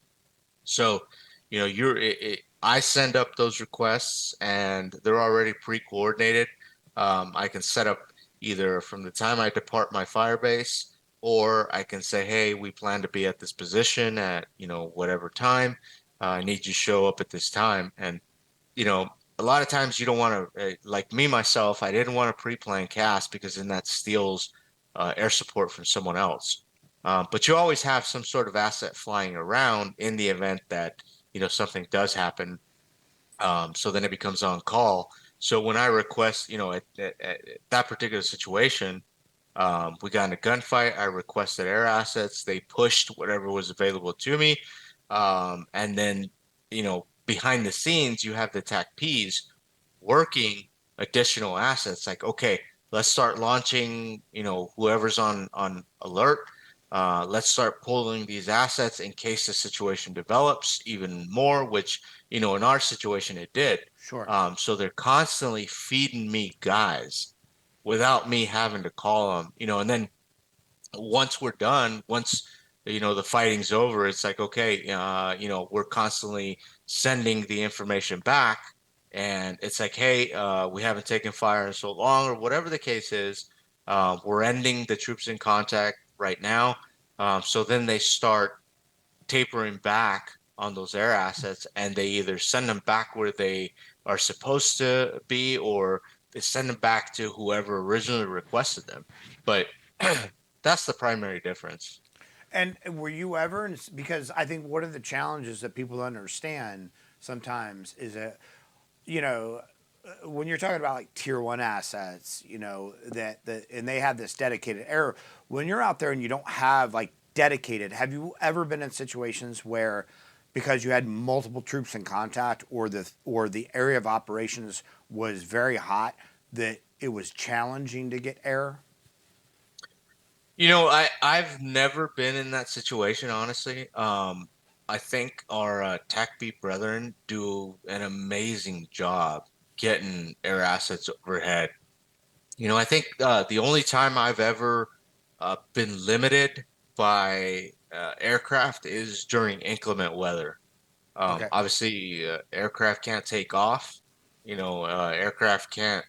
So, I send up those requests and they're already pre-coordinated. I can set up either from the time I depart my fire base, or I can say, hey, we plan to be at this position at, whatever time. I need you to show up at this time. And, a lot of times you don't want to, like me, myself, I didn't want to pre-plan CAS because then that steals air support from someone else. But you always have some sort of asset flying around in the event that, something does happen. So then it becomes on call. So when I request, at that particular situation, we got in a gunfight. I requested air assets. They pushed whatever was available to me. And then, behind the scenes, you have the TACPs working additional assets. Like, okay, let's start launching, whoever's on alert. Let's start pulling these assets in case the situation develops even more, which, in our situation, it did. Sure. So they're constantly feeding me guys without me having to call them, and then once we're done, once, the fighting's over, it's like, okay, we're constantly sending the information back and it's like, hey, we haven't taken fire in so long or whatever the case is. We're ending the troops in contact right now. So then they start tapering back on those air assets and they either send them back where they are supposed to be or they send them back to whoever originally requested them. But that's the primary difference. And were you ever, because I think one of the challenges that people understand sometimes is that, when you're talking about like tier one assets, that and they have this dedicated air, when you're out there and you don't have like dedicated, have you ever been in situations where because you had multiple troops in contact or the area of operations was very hot that it was challenging to get air? I've never been in that situation, honestly. I think our TACP brethren do an amazing job getting air assets overhead. I think the only time I've ever been limited by aircraft is during inclement weather. Okay. Obviously, aircraft can't take off. Aircraft can't,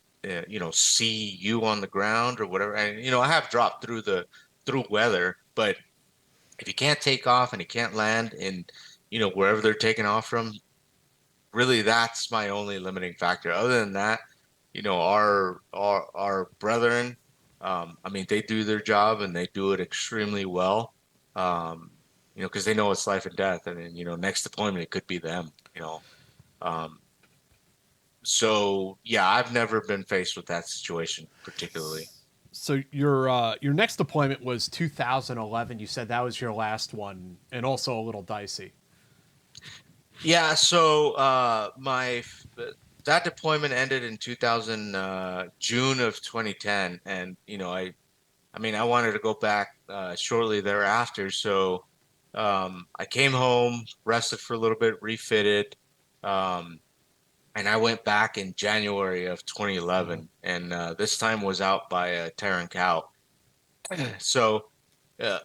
see you on the ground or whatever. And I have dropped through weather, but if you can't take off and you can't land in, wherever they're taking off from, really that's my only limiting factor. Other than that, our brethren, they do their job and they do it extremely well. Because they know it's life and death, and then next deployment it could be them. Um, so yeah, I've never been faced with that situation particularly. So your next deployment was 2011. You said that was your last one, and also a little dicey. Yeah, so that deployment ended in 2000 June of 2010, and I wanted to go back shortly thereafter. So I came home, rested for a little bit, refitted, um, and I went back in January of 2011, and this time was out by Terran Cow. So uh,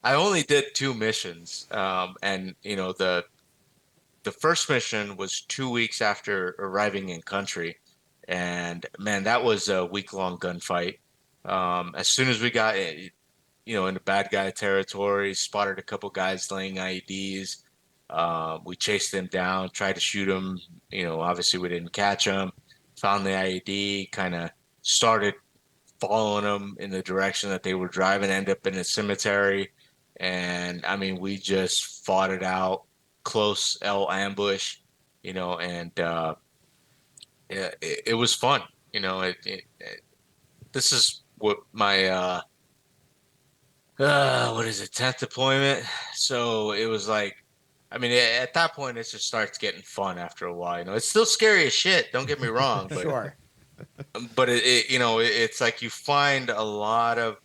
I only did 2 missions, and the first mission was 2 weeks after arriving in country, and man, that was a week-long gunfight. As soon as we got into bad guy territory, spotted a couple guys laying IEDs. We chased them down, tried to shoot them. Obviously we didn't catch them. Found the IED, kind of started following them in the direction that they were driving, end up in a cemetery. And I mean, we just fought it out, close L ambush, and it was fun. This is what my what is it, 10th deployment. So it was like, I mean, at that point it just starts getting fun after a while. It's still scary as shit, don't get me wrong, but Sure. it's like you find a lot of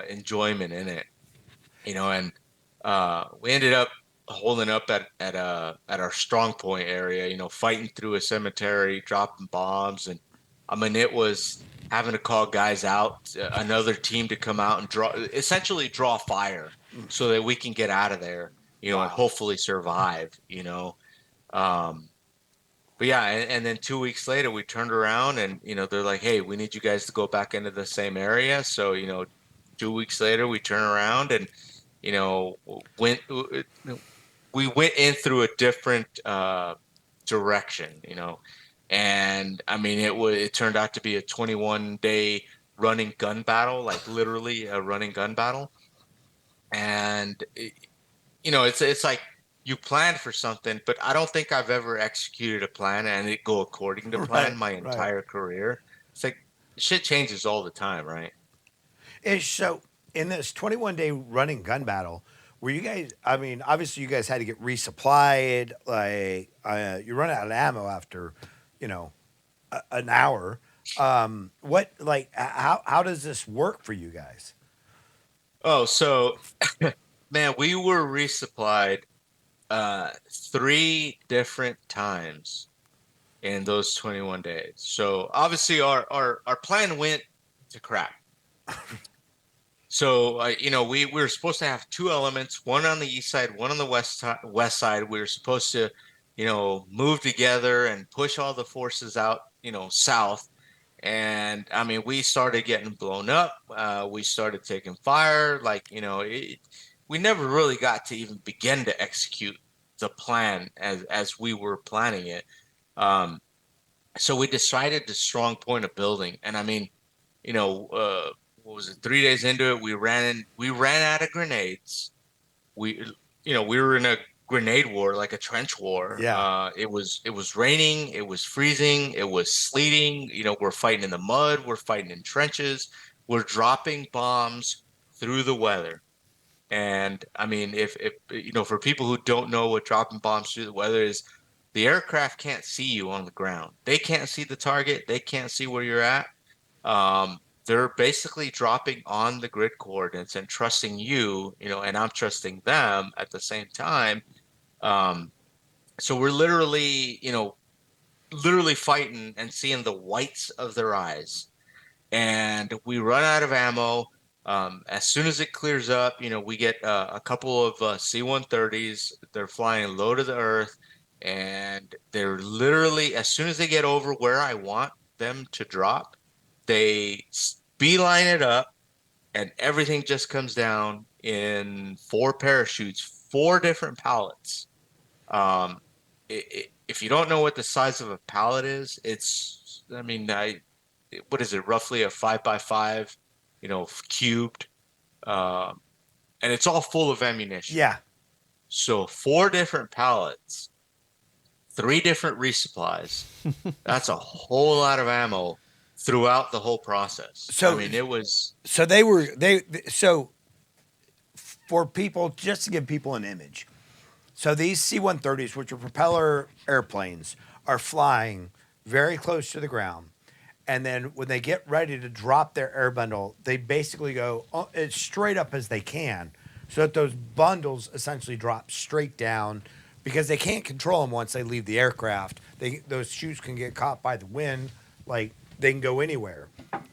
enjoyment in it, and we ended up holding up at our strong point area, fighting through a cemetery, dropping bombs. And I mean, it was having to call guys out, another team to come out and essentially draw fire so that we can get out of there, Wow. and hopefully survive. But yeah, and then 2 weeks later, we turned around and, they're like, hey, we need you guys to go back into the same area. So, 2 weeks later, we turn around and, went, we went in through a different direction, and I mean, it turned out to be a 21-day running gun battle, like literally a running gun battle. And, it's like, you planned for something, but I don't think I've ever executed a plan and it go according to plan my entire career. It's like shit changes all the time, right? So in this 21-day running gun battle, were you guys? I mean, obviously you guys had to get resupplied. Like you run out of ammo after, an hour. How does this work for you guys? Oh, so man, we were resupplied 3 different times in those 21 days. So obviously our plan went to crap. So we were supposed to have 2 elements, one on the east side, one on the west side. We were supposed to, move together and push all the forces out, south. And I mean, we started getting blown up. We started taking fire. Like, we never really got to even begin to execute the plan as we were planning it. So we decided to strong point a building. And I mean, what was it? 3 days into it, we ran out of grenades. We were in a grenade war, like a trench war. Yeah. It was raining, it was freezing, it was sleeting. We're fighting in the mud, we're fighting in trenches, we're dropping bombs through the weather. And I mean, if for people who don't know what dropping bombs through the weather is, the aircraft can't see you on the ground. They can't see the target. They can't see where you're at. They're basically dropping on the grid coordinates and trusting you, and I'm trusting them at the same time. So we're literally fighting and seeing the whites of their eyes. And we run out of ammo. As soon as it clears up, we get a couple of C-130s. They're flying low to the earth, and they're literally, as soon as they get over where I want them to drop, they beeline it up, and everything just comes down in 4 parachutes, 4 different pallets. If you don't know what the size of a pallet is, it's, I mean, what is it, roughly a 5x5, cubed, and it's all full of ammunition. Yeah. So 4 different pallets, 3 different resupplies. That's a whole lot of ammo throughout the whole process. So I mean, it was. So for people, just to give people an image. So these C-130s, which are propeller airplanes, are flying very close to the ground. And then when they get ready to drop their air bundle, they basically go as straight up as they can so that those bundles essentially drop straight down because they can't control them once they leave the aircraft. Those chutes can get caught by the wind, like they can go anywhere.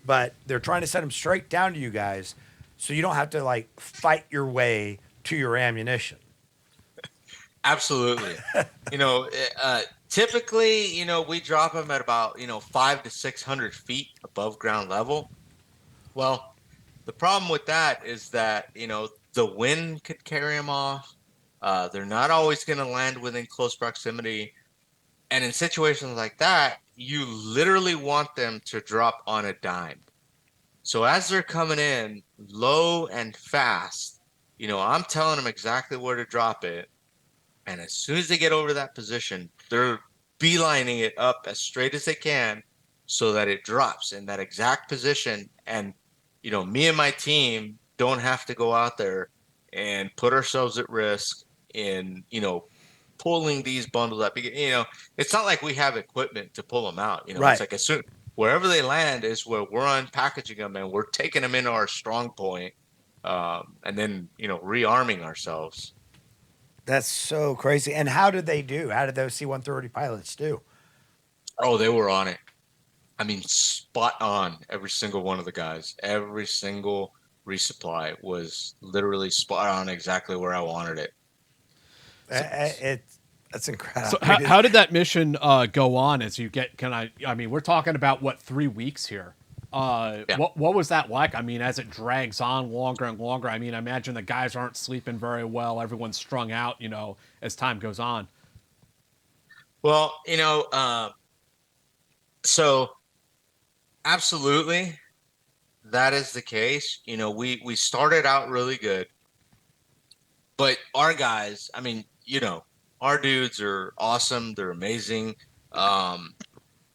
But they're trying to set them straight down to you guys so you don't have to like fight your way to your ammunition. Absolutely. Typically, we drop them at about 500 to 600 feet above ground level. Well, the problem with that is that the wind could carry them off. They're not always going to land within close proximity, and in situations like that, you literally want them to drop on a dime. So as they're coming in low and fast, I'm telling them exactly where to drop it. And as soon as they get over that position, they're beelining it up as straight as they can so that it drops in that exact position. And, me and my team don't have to go out there and put ourselves at risk in, pulling these bundles up. It's not like we have equipment to pull them out. Right. It's like wherever they land is where we're unpackaging them and we're taking them into our strong point, and then, rearming ourselves. That's so crazy. And how did they do? How did those C-130 pilots do? Oh, they were on it. I mean, spot on. Every single one of the guys, every single resupply was literally spot on exactly where I wanted it. That's incredible. So how did that mission go on as you get, we're talking about what, 3 weeks here. Yeah. What was that like? I mean, as it drags on longer and longer, I imagine the guys aren't sleeping very well. Everyone's strung out, as time goes on. Well, so absolutely, that is the case. We started out really good, but our guys, our dudes are awesome. They're amazing.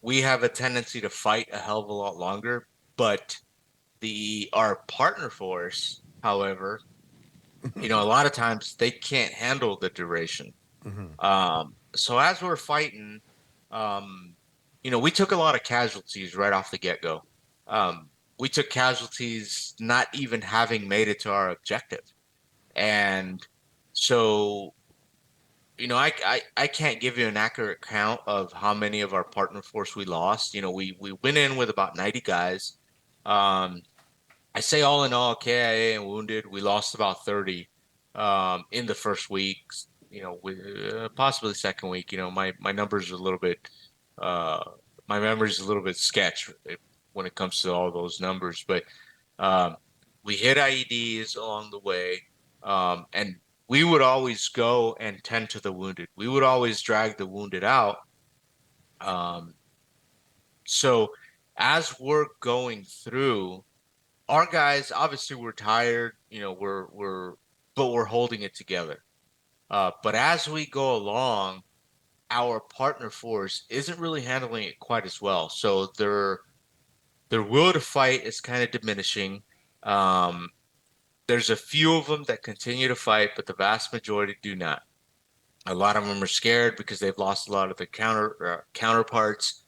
We have a tendency to fight a hell of a lot longer, but our partner force, however, a lot of times they can't handle the duration. Mm-hmm. So as we're fighting, we took a lot of casualties right off the get-go. We took casualties not even having made it to our objective. And so, I can't give you an accurate count of how many of our partner force we lost. We went in with about 90 guys. I say all in all, KIA and wounded, we lost about 30 in the first week. Possibly second week. My numbers are a little bit, my memory's a little bit sketch when it comes to all those numbers. But we hit IEDs along the way, and we would always go and tend to the wounded. We would always drag the wounded out. So as we're going through, our guys obviously we're tired, but we're holding it together. But as we go along, our partner force isn't really handling it quite as well. So their will to fight is kind of diminishing. There's a few of them that continue to fight, but the vast majority do not. A lot of them are scared because they've lost a lot of their counterparts.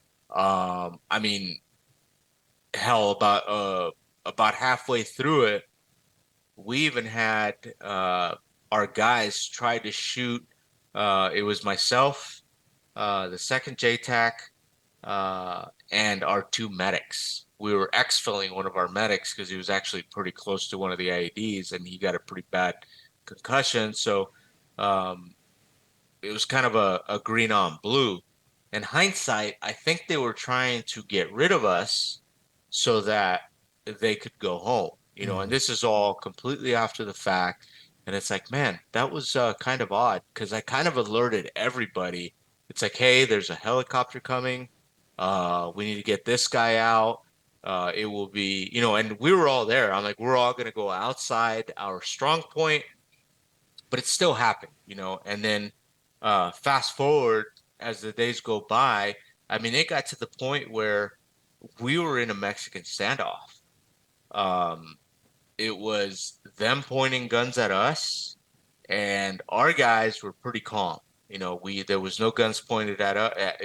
Hell, about halfway through it, we even had our guys try to shoot. It was myself, the second JTAC, and our two medics. We were exfilling one of our medics because he was actually pretty close to one of the IEDs and he got a pretty bad concussion. So it was kind of a green on blue. In hindsight, I think they were trying to get rid of us so that they could go home, and this is all completely after the fact. And it's like, man, that was kind of odd because I kind of alerted everybody. It's like, hey, there's a helicopter coming. We need to get this guy out. It will be, and we were all there. I'm like, we're all going to go outside our strong point, but it still happened, and then fast forward as the days go by. It got to the point where we were in a Mexican standoff. It was them pointing guns at us and our guys were pretty calm. There was no guns pointed at us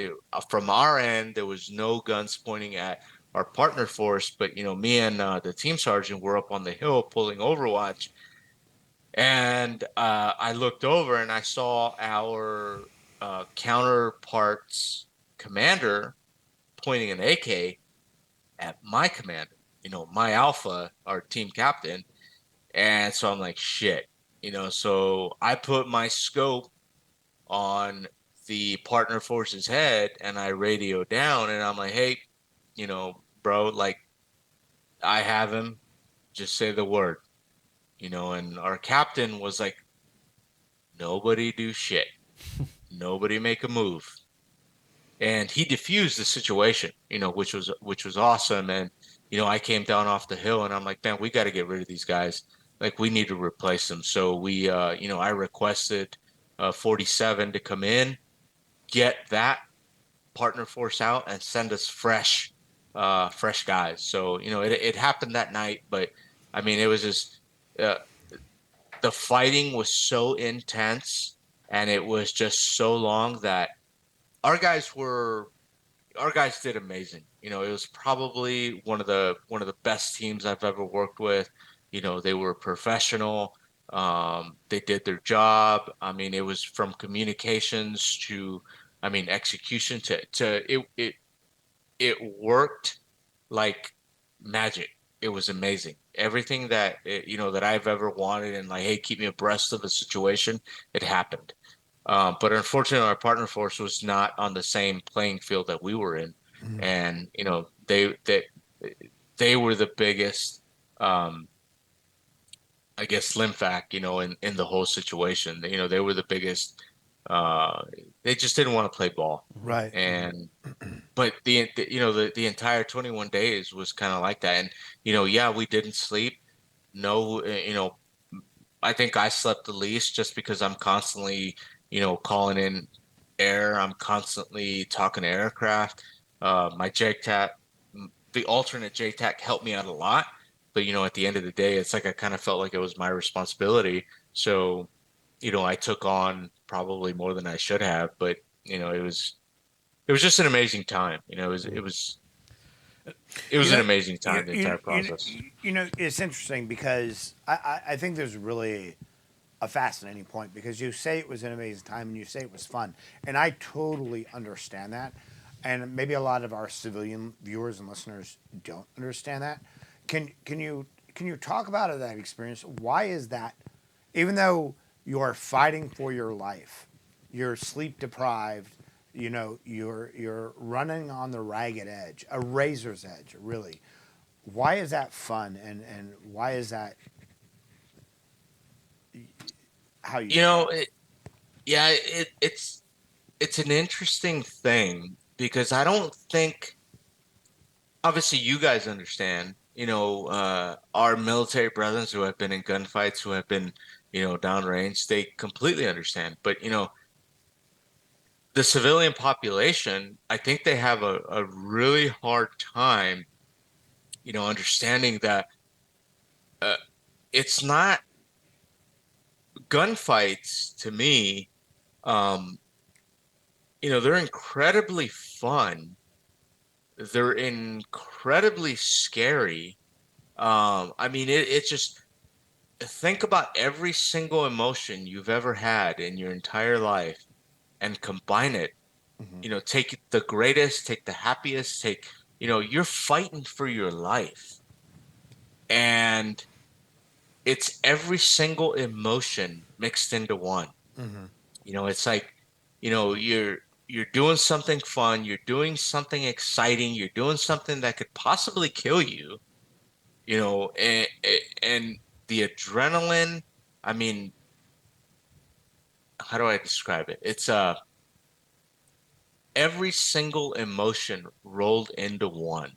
from our end. There was no guns pointing at our partner force, but me and the team sergeant were up on the hill pulling Overwatch, And I looked over and I saw our counterparts commander pointing an AK at my commander, my alpha, our team captain. And so I'm like, shit, so I put my scope on the partner force's head and I radio down and I'm like, hey, bro, like I have him, just say the word, and our captain was like, nobody do shit. Nobody make a move. And he diffused the situation, which was awesome. And, I came down off the hill and I'm like, man, we got to get rid of these guys. Like we need to replace them. So we, I requested 47 to come in, get that partner force out and send us fresh guys. So, it happened that night, but I mean, it was just, the fighting was so intense and it was just so long that our guys did amazing. It was probably one of the best teams I've ever worked with. They were professional. They did their job. I mean, it was from communications to, I mean, execution to it worked like magic. It was amazing. Everything that that I've ever wanted and like, hey, keep me abreast of the situation, it happened. But unfortunately, our partner force was not on the same playing field that we were in, and they were the biggest, I guess, lymphac, in the whole situation. They were the biggest. They just didn't want to play ball, Right. and but the entire 21 days was kind of like that, and yeah, we didn't sleep. No, I think I slept the least just because I'm constantly, calling in air. I'm constantly talking to aircraft. My JTAC, the alternate JTAC helped me out a lot. But, at the end of the day, it's like I kind of felt like it was my responsibility. So, I took on probably more than I should have. But, it was just an amazing time. It was an amazing time, the entire process. It's interesting because I think there's really a fascinating point because you say it was an amazing time and you say it was fun. And I totally understand that. And maybe a lot of our civilian viewers and listeners don't understand that. Can you talk about that experience? Why is that, even though you are fighting for your life, you're sleep deprived, you're running on the ragged edge, a razor's edge, really. Why is that fun, and why is that how you? It's an interesting thing because I don't think, obviously, you guys understand. Our military brethren who have been in gunfights, who have been, downrange, they completely understand. But the civilian population, I think they have a really hard time, understanding that it's not gunfights to me. They're incredibly fun. They're incredibly scary. I mean, it's just, think about every single emotion you've ever had in your entire life and combine it. Take the greatest, take the happiest, you're fighting for your life. And it's every single emotion mixed into one. It's like, you're doing something fun, you're doing something exciting, you're doing something that could possibly kill you, and the adrenaline, I mean, how do I describe it? It's every single emotion rolled into one.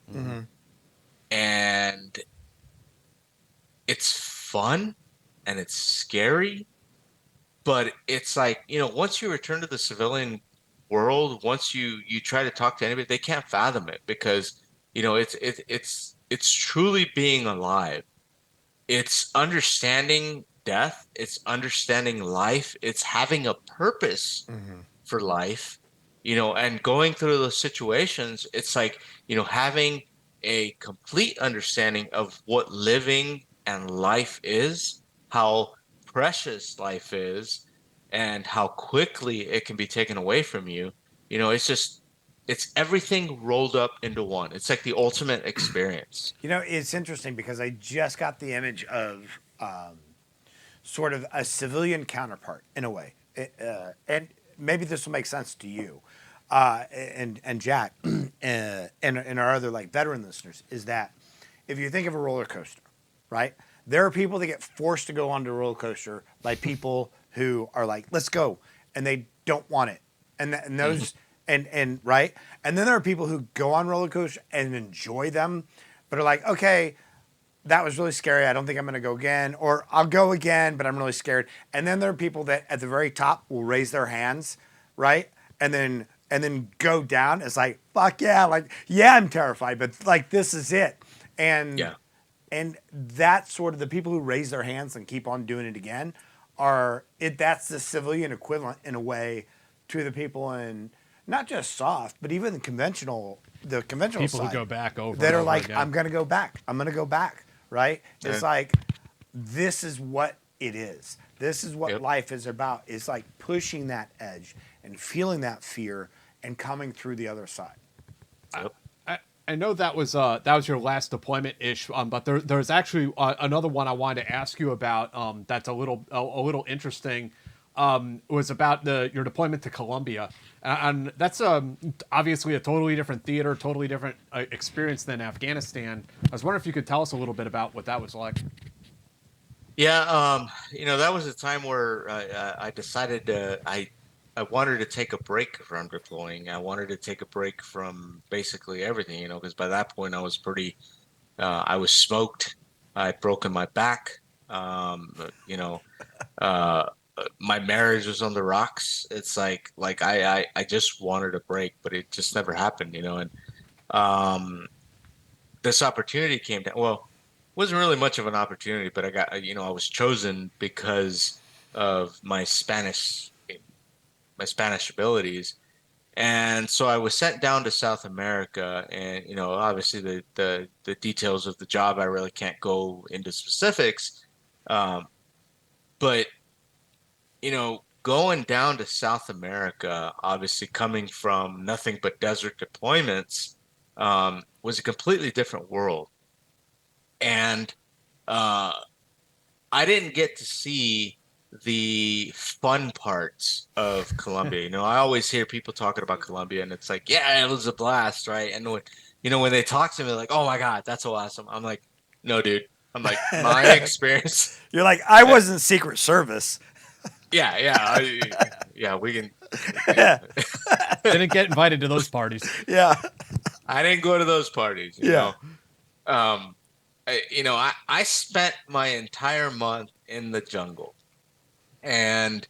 And it's fun and it's scary, but it's like, once you return to the civilian world, once you try to talk to anybody, they can't fathom it because, it's truly being alive. It's understanding death, it's understanding life, it's having a purpose for life, and going through those situations, it's like, having a complete understanding of what living and life is, how precious life is and how quickly it can be taken away from you. You know, it's everything rolled up into one. It's like the ultimate experience. You know, it's interesting because I just got the image of sort of a civilian counterpart in a way, and maybe this will make sense to you, and Jack, and our other like veteran listeners, is that if you think of a roller coaster, right? There are people that get forced to go onto a roller coaster by people who are like, "Let's go," and they don't want it, and those. And right, and then there are people who go on roller coasters and enjoy them, but are like, okay, that was really scary. I don't think I'm going to go again, or I'll go again, but I'm really scared. And then there are people that at the very top will raise their hands, right, and then go down. It's like, fuck yeah, like yeah, I'm terrified, but like this is it, and Yeah. and that's sort of the people who raise their hands and keep on doing it again are it. That's the civilian equivalent in a way to the people in. Not just soft, but even the conventional People side who go back over that and are over like, again. I'm gonna go back. I'm gonna go back. Right? It's Yeah. like this is what it is. This is what Yep. life is about. It's like pushing that edge and feeling that fear and coming through the other side. Yep. I know that was your last deployment ish, but there's actually another one I wanted to ask you about. That's a little interesting. Was about your deployment to Colombia, and that's obviously a totally different theater, totally different experience than Afghanistan. I was wondering if you could tell us a little bit about what that was like. Yeah, you know, that was a time where I decided I wanted to take a break from deploying. I wanted to take a break from basically everything, you know, because by that point I was I was smoked. I'd broken my back. You know, my marriage was on the rocks. It's like I just wanted a break, but it just never happened, you know. And um, this opportunity came down. Well, wasn't really much of an opportunity, but I was chosen because of my Spanish abilities. And so I was sent down to South America, and you know, obviously the details of the job I really can't go into specifics, but you know, going down to South America, obviously coming from nothing but desert deployments, was a completely different world, and uh, I didn't get to see the fun parts of Colombia. You know, I always hear people talking about Colombia, and it's like, yeah, it was a blast, right? And when they talk to me, like, oh my God, that's so awesome. I'm like, no, dude. I'm like, my experience. You're like, I wasn't Secret Service. Yeah, we can. Didn't get invited to those parties. Yeah. I didn't go to those parties. You Yeah. know, I spent my entire month in the jungle, and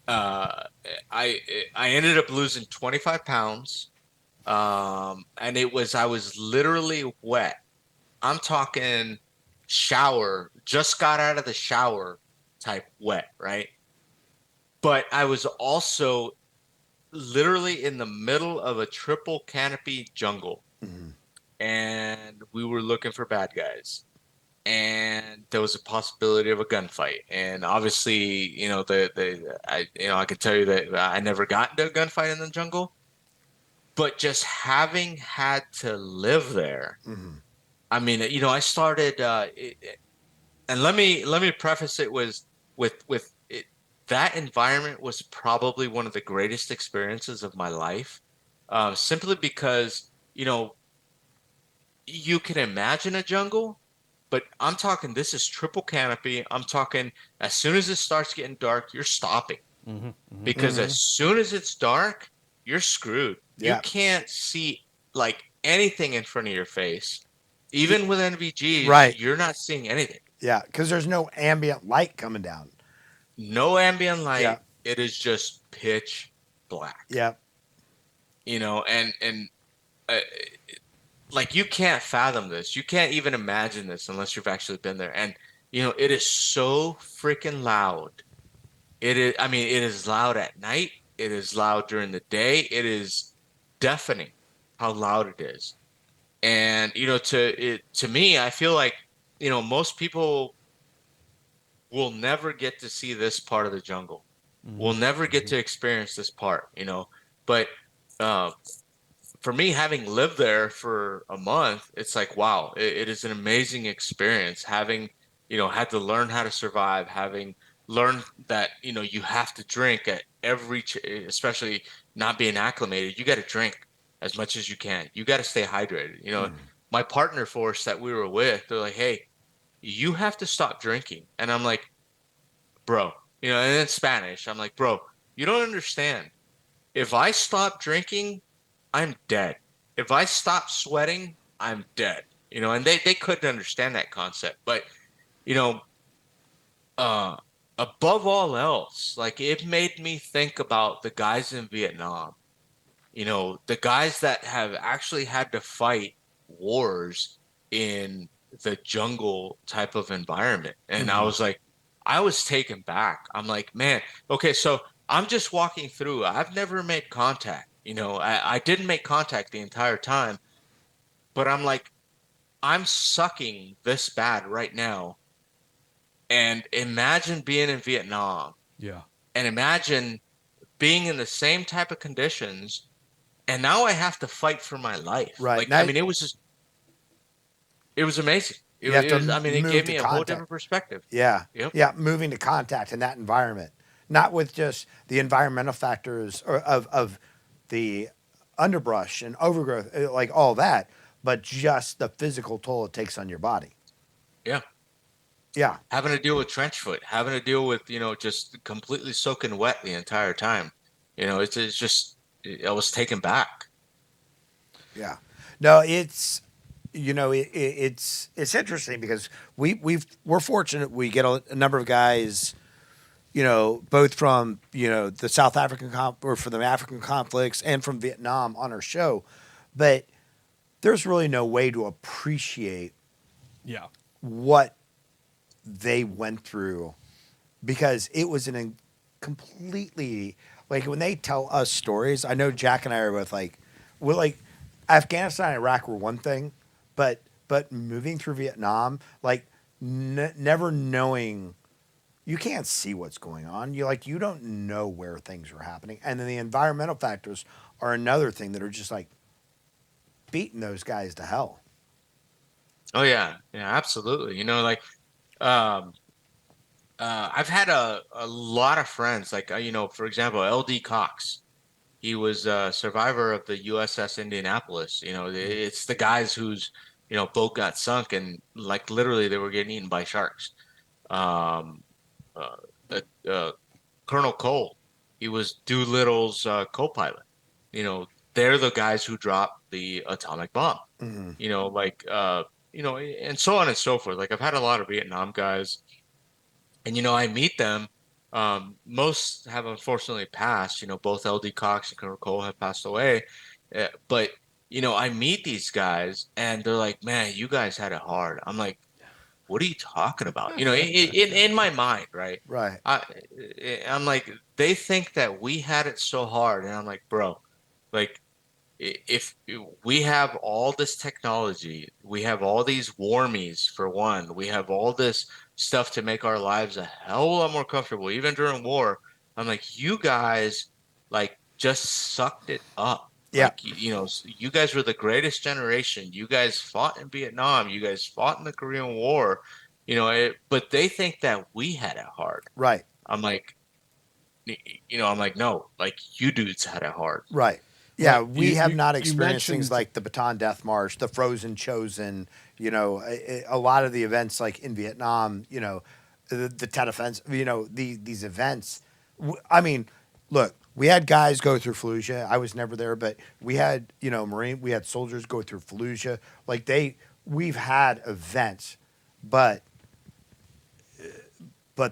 I ended up losing 25 pounds, and I was literally wet. I'm talking shower, just got out of the shower type wet, right? But I was also literally in the middle of a triple canopy jungle, and we were looking for bad guys, and there was a possibility of a gunfight. And obviously, you know, I can tell you that I never got into a gunfight in the jungle, but just having had to live there, I mean, you know, I started, and let me preface it with it, that environment was probably one of the greatest experiences of my life, simply because, you know, you can imagine a jungle, but I'm talking this is triple canopy. I'm talking as soon as it starts getting dark, you're stopping, because as soon as it's dark, you're screwed. You Yeah. can't see like anything in front of your face. Even with NVGs, Right. you're not seeing anything. Yeah. Because there's no ambient light coming down. No ambient light. Yeah. It is just pitch black. Yeah. You know, and uh, like you can't fathom this. You can't even imagine this unless you've actually been there. And you know, it is so freaking loud. It is. I mean, it is loud at night. It is loud during the day. It is deafening how loud it is. And you know, to me, I feel like, you know, most people we'll never get to see this part of the jungle. We'll never get to experience this part, you know. But for me, having lived there for a month, it's like, wow, it is an amazing experience. Having, you know, had to learn how to survive, having learned that, you know, you have to drink at every, especially not being acclimated, you got to drink as much as you can. You got to stay hydrated. You know, my partner force that we were with, they're like, hey, you have to stop drinking. And I'm like, bro, you know, and in Spanish, I'm like, bro, you don't understand. If I stop drinking, I'm dead. If I stop sweating, I'm dead. You know, and they couldn't understand that concept. But, you know, above all else, like it made me think about the guys in Vietnam. You know, the guys that have actually had to fight wars in the jungle type of environment. And I was like, I was taken back. I'm like, man, okay, so I'm just walking through. I've never made contact. You know, I didn't make contact the entire time, but I'm like, I'm sucking this bad right now. And imagine being in Vietnam Yeah. and imagine being in the same type of conditions. And now I have to fight for my life. Right. Like, Now, I mean, it was amazing. You have to I mean, it move gave to me a whole contact. different perspective. Yeah. Yep. Yeah. Moving to contact in that environment, not with just the environmental factors or of the underbrush and overgrowth, like all that, but just the physical toll it takes on your body. Yeah. Yeah. Having to deal with trench foot, having to deal with, you know, just completely soaking wet the entire time. You know, it's just, I was taken back. Yeah. No, it's, you know, it's interesting because we're fortunate we get a number of guys, you know, both from, you know, the South African or from the African conflicts and from Vietnam on our show, but there's really no way to appreciate Yeah. what they went through because it was completely like when they tell us stories. I know Jack and I are both like, we're like Afghanistan and Iraq were one thing, but moving through Vietnam, like never knowing, you can't see what's going on. You don't know where things are happening, and then the environmental factors are another thing that are just like beating those guys to hell. Oh yeah. Yeah, absolutely. You know, like, I've had a lot of friends, like, you know, for example, LD Cox. He was a survivor of the USS Indianapolis. You know, it's the guys whose, you know, boat got sunk and like literally they were getting eaten by sharks. Um, uh, Colonel Cole, he was Doolittle's co-pilot. You know, they're the guys who dropped the atomic bomb. Mm-hmm. You know, like, you know, and so on and so forth. Like I've had a lot of Vietnam guys, and you know, I meet them. Most have unfortunately passed. You know, both LD Cox and Colonel Cole have passed away. But you know, I meet these guys, and they're like, "Man, you guys had it hard." I'm like, "What are you talking about?" You know, in my mind, right? Right. I'm like, they think that we had it so hard, and I'm like, bro, like if we have all this technology, we have all these warmies for one, we have all this stuff to make our lives a hell of a lot more comfortable, even during war. I'm like, you guys, like, just sucked it up. Yeah. Like, you know, you guys were the greatest generation. You guys fought in Vietnam. You guys fought in the Korean War. You know, but they think that we had it hard. Right. I'm like, you know, I'm like, no, like you dudes had it hard. Right. Yeah, Well, we have not you experienced things mentioned- like the Bataan Death March, the Frozen Chosen, you know, a lot of the events like in Vietnam, you know, the Tet Offensive, you know, these events. I mean, look, we had guys go through Fallujah. I was never there, but we had, you know, we had soldiers go through Fallujah. Like we've had events, but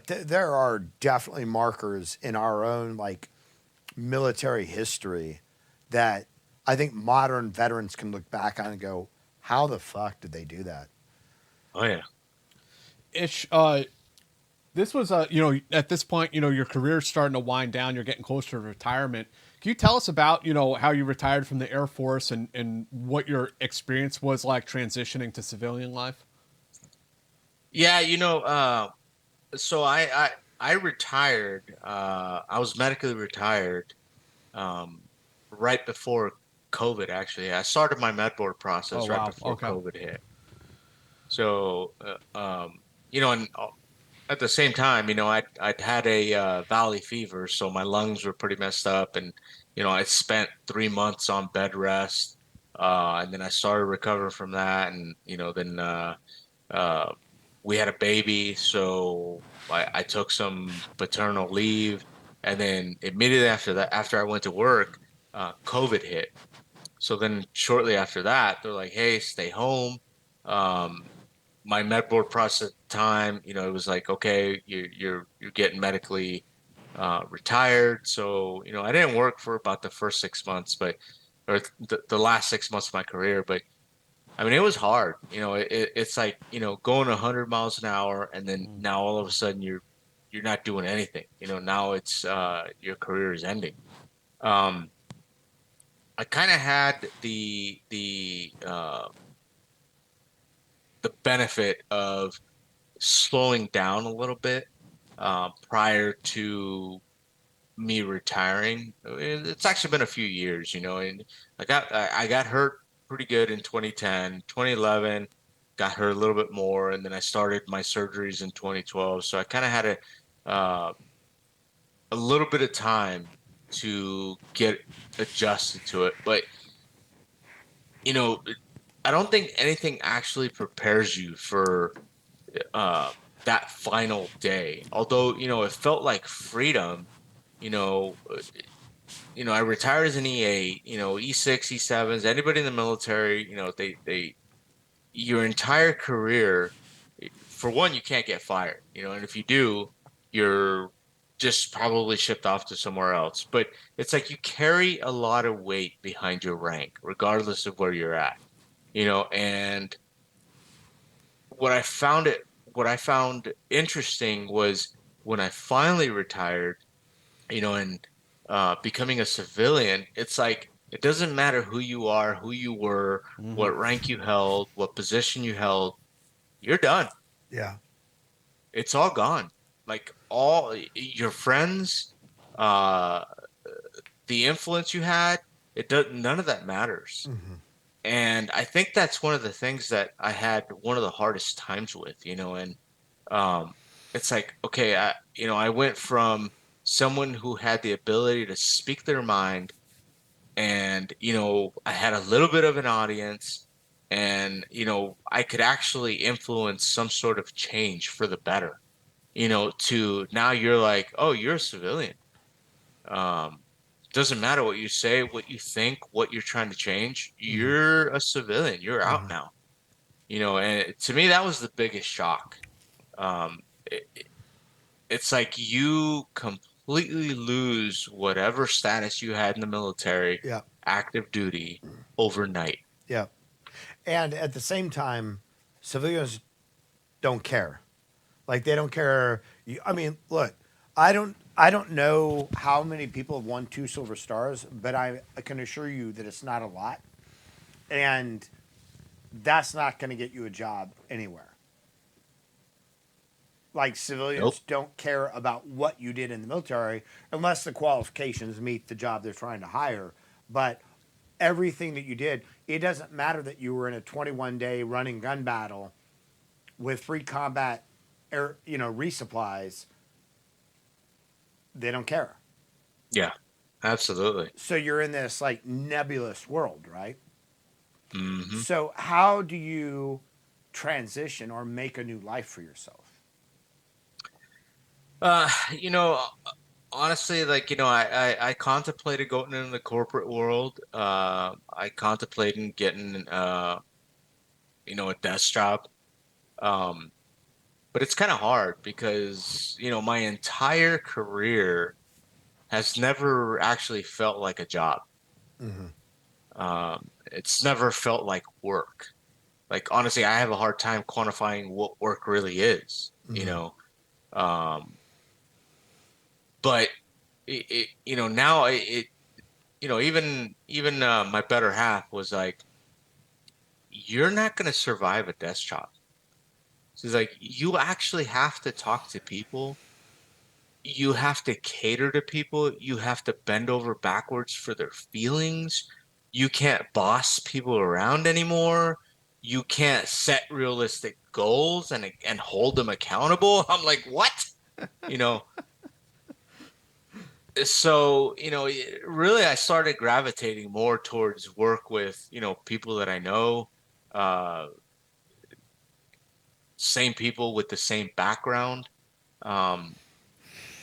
there are definitely markers in our own like military history that I think modern veterans can look back on and go, how the fuck did they do that? Oh yeah. Ish, this was you know, at this point, you know, your career's starting to wind down. You're getting closer to retirement. Can you tell us about, you know, how you retired from the Air Force and what your experience was like transitioning to civilian life? Yeah, you know, So I retired. I was medically retired right before COVID. Actually, I started my med board Oh process right wow. before Okay. COVID hit. So and at the same time, I'd had a valley fever, so my lungs were pretty messed up, and I spent 3 months on bed rest, and then I started recovering from that, and then uh, we had a baby, so I took some paternal leave, and then immediately after that, after I went to work, COVID hit. So then shortly after that, they're like, "Hey, stay home." Um, my med board process at the time, it was like, okay, you're getting medically retired. So I didn't work for about the first 6 months, or the last 6 months of my career. But I mean, it was hard. It's like going 100 miles an hour, and then now all of a sudden you're not doing anything. Now it's your career is ending. Um, I kind of had the benefit of slowing down a little bit prior to me retiring. It's actually been a few years, and I got hurt pretty good in 2010, 2011, got hurt a little bit more, and then I started my surgeries in 2012. So I kind of had a little bit of time to get adjusted to it. But you know, I don't think anything actually prepares you for uh, that final day. Although, it felt like freedom. You know, uh, I retired as an E8. E6, E7s. Anybody in the military, your entire career. For one, you can't get fired. And if you do, you're just probably shipped off to somewhere else. But it's like you carry a lot of weight behind your rank, regardless of where you're at. And what I found it what I found interesting was when I finally retired, and becoming a civilian, it's like it doesn't matter who you are, who you were, Mm-hmm. what rank you held, what position you held, you're done. Yeah. It's all gone. Like all your friends, uh, the influence you had, it does none of that matters. Hmm. And I think that's one of the things that I had one of the hardest times with, and um, it's like, okay, I went from someone who had the ability to speak their mind, and I had a little bit of an audience, and I could actually influence some sort of change for the better, to now you're like, oh, you're a civilian. Um, doesn't matter what you say, what you think, what you're trying to change. Hmm. You're a civilian. You're out Hmm. now. And to me, that was the biggest shock. Um, it's like you completely lose whatever status you had in the military, Yeah. active duty, overnight. Yeah. And at the same time, civilians don't care. Like they don't care. I mean, look, I don't know how many people have won 2 silver stars, but I can assure you that it's not a lot, and that's not going to get you a job anywhere. Like Nope. civilians don't care about what you did in the military unless the qualifications meet the job they're trying to hire. But everything that you did, it doesn't matter that you were in a 21-day running gun battle with free combat air, resupplies. They don't care. Yeah, absolutely. So you're in this like nebulous world, right? Hmm. So how do you transition or make a new life for yourself? Uh, you know, honestly, like, I contemplated going into the corporate world. I contemplated getting, a desk job. Um, but it's kind of hard because, my entire career has never actually felt like a job. Mm-hmm. It's never felt like work. Like, honestly, I have a hard time quantifying what work really is, Mm-hmm. Um, but now even my better half was like, you're not going to survive a desk job. So he's like, you actually have to talk to people. You have to cater to people. You have to bend over backwards for their feelings. You can't boss people around anymore. You can't set realistic goals and hold them accountable. I'm like, what? You know, so, really I started gravitating more towards work with, people that I know, uh, same people with the same background. Um,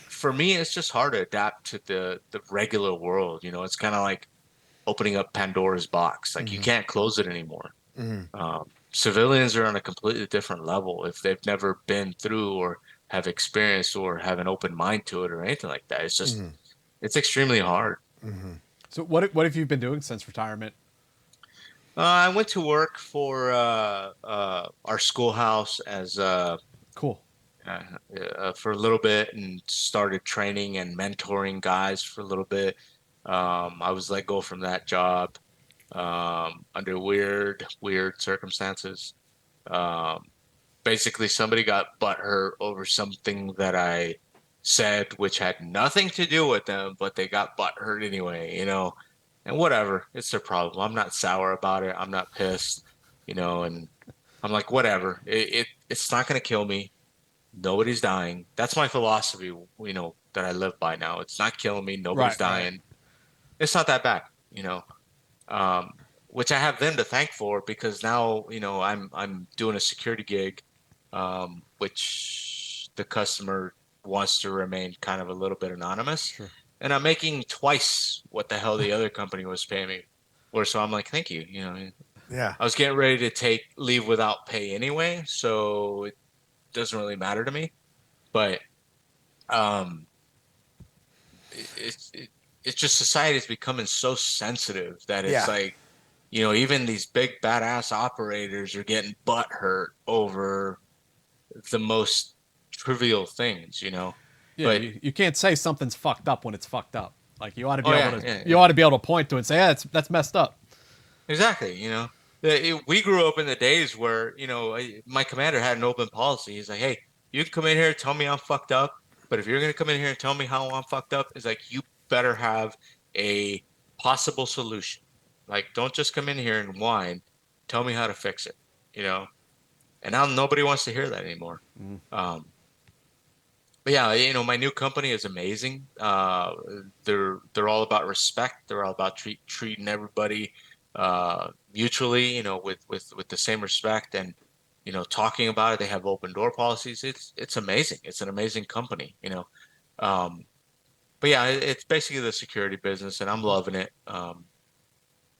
for me, it's just hard to adapt to the regular world. It's kind of like opening up Pandora's box. Like you can't close it anymore. Civilians are on a completely different level if they've never been through or have experienced or have an open mind to it or anything like that. It's just it's extremely hard. So what have you been doing since retirement? I went to work for our schoolhouse as Cool. for a little bit and started training and mentoring guys for a little bit. I was let go from that job under weird circumstances. Um, Basically, somebody got butthurt over something that I said, which had nothing to do with them, but they got butthurt anyway. And whatever, it's their problem. I'm not sour about it. I'm not pissed, and I'm like, whatever. It's not going to kill me. Nobody's dying. That's my philosophy, that I live by now. It's not killing me. Nobody's dying. Right. It's not that bad, um, which I have them to thank for because now, I'm doing a security gig, which the customer wants to remain kind of a little bit anonymous. Sure. And I'm making twice what the hell the other company was paying me. So I'm like, thank you. Yeah. I was getting ready to take leave without pay anyway, so it doesn't really matter to me. But it's just society is becoming so sensitive that it's like, even these big badass operators are getting butt hurt over the most trivial things, Yeah, but you can't say something's fucked up when it's fucked up. Like you ought to be you ought to be able to point to it and say, yeah, that's messed up. Exactly. We grew up in the days where, my commander had an open policy. He's like, hey, you can come in here and tell me I'm fucked up. But if you're going to come in here and tell me how I'm fucked up, it's like, you better have a possible solution. Like, don't just come in here and whine. Tell me how to fix it, And now nobody wants to hear that anymore. But yeah, my new company is amazing. They're all about respect. They're all about treating everybody mutually, with the same respect and talking about it. They have open door policies. It's amazing. It's an amazing company. But yeah, it's basically the security business, and I'm loving it.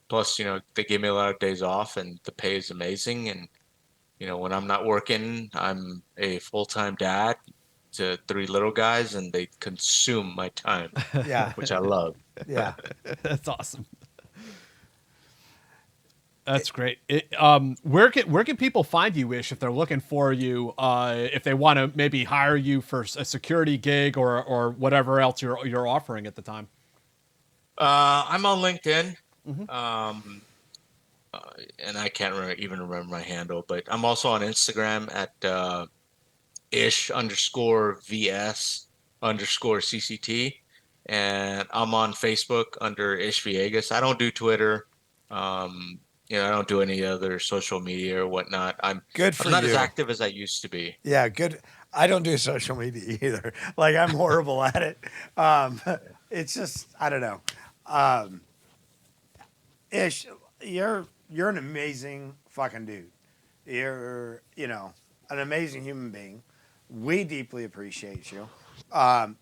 Plus, they give me a lot of days off, and the pay is amazing. And when I'm not working, I'm a full-time dad to 3 little guys, and they consume my time. Yeah. Which I love. Yeah. That's awesome. That's great. Where can people find you, Ish, if they're looking for you? If they want to maybe hire you for a security gig or whatever else you're offering at the time. I'm on LinkedIn. Mm-hmm. And I can't even remember my handle, but I'm also on Instagram at ish_VS_CCT. And I'm on Facebook under Ish Villegas. I don't do Twitter. I don't do any other social media or whatnot. I'm not as active as I used to be. Yeah, good. I don't do social media either. Like I'm horrible at it. It's just I don't know. Ish, you're an amazing fucking dude. You're an amazing human being. We deeply appreciate you.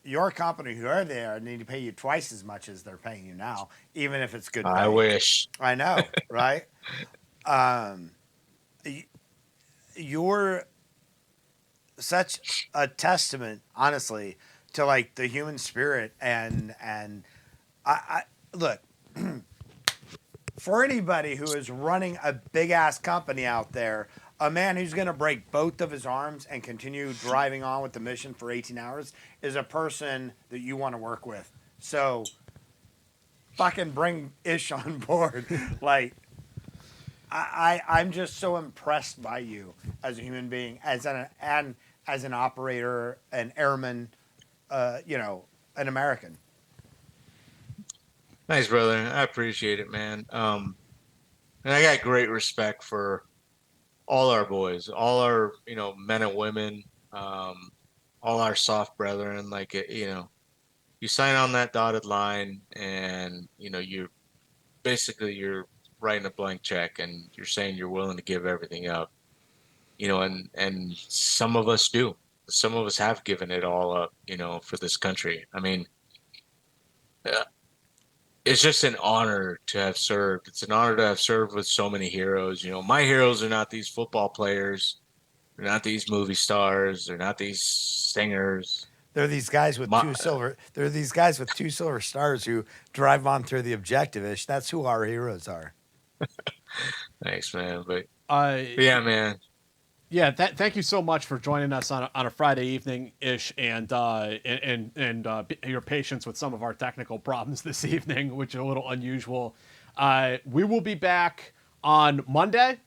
Your company, whoever they are, need to pay you twice as much as they're paying you now, even if it's good pay. I wish. I know, right? You're such a testament, honestly, to like the human spirit and I look for anybody who is running a big ass company out there. A man who's going to break both of his arms and continue driving on with the mission for 18 hours is a person that you want to work with. So fucking bring Ish on board. Like, I'm just so impressed by you as a human being, as an operator, an airman, an American. Thanks, brother. I appreciate it, man. And I got great respect for all our boys, all our, men and women, all our soft brethren. Like, you sign on that dotted line and, you're writing a blank check and you're saying you're willing to give everything up, and some of us do. Some of us have given it all up, for this country. I mean, it's just an honor to have served. It's an honor to have served with so many heroes. My heroes are not these football players. They're not these movie stars. They're not these singers. They're these guys with two silver. They're these guys with 2 silver stars who drive on through the objective. Ish. That's who our heroes are. Thanks, man. But yeah, man. Yeah, thank you so much for joining us on a Friday evening ish, and your patience with some of our technical problems this evening, which are a little unusual. We will be back on Monday.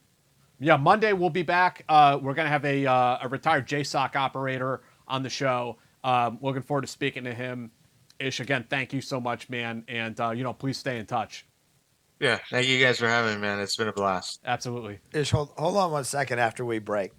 Yeah, Monday we'll be back. We're gonna have a retired JSOC operator on the show. Looking forward to speaking to him. Ish, again, thank you so much, man, and please stay in touch. Yeah, thank you guys for having me, man. It's been a blast. Absolutely. Ish, hold on 1 second after we break.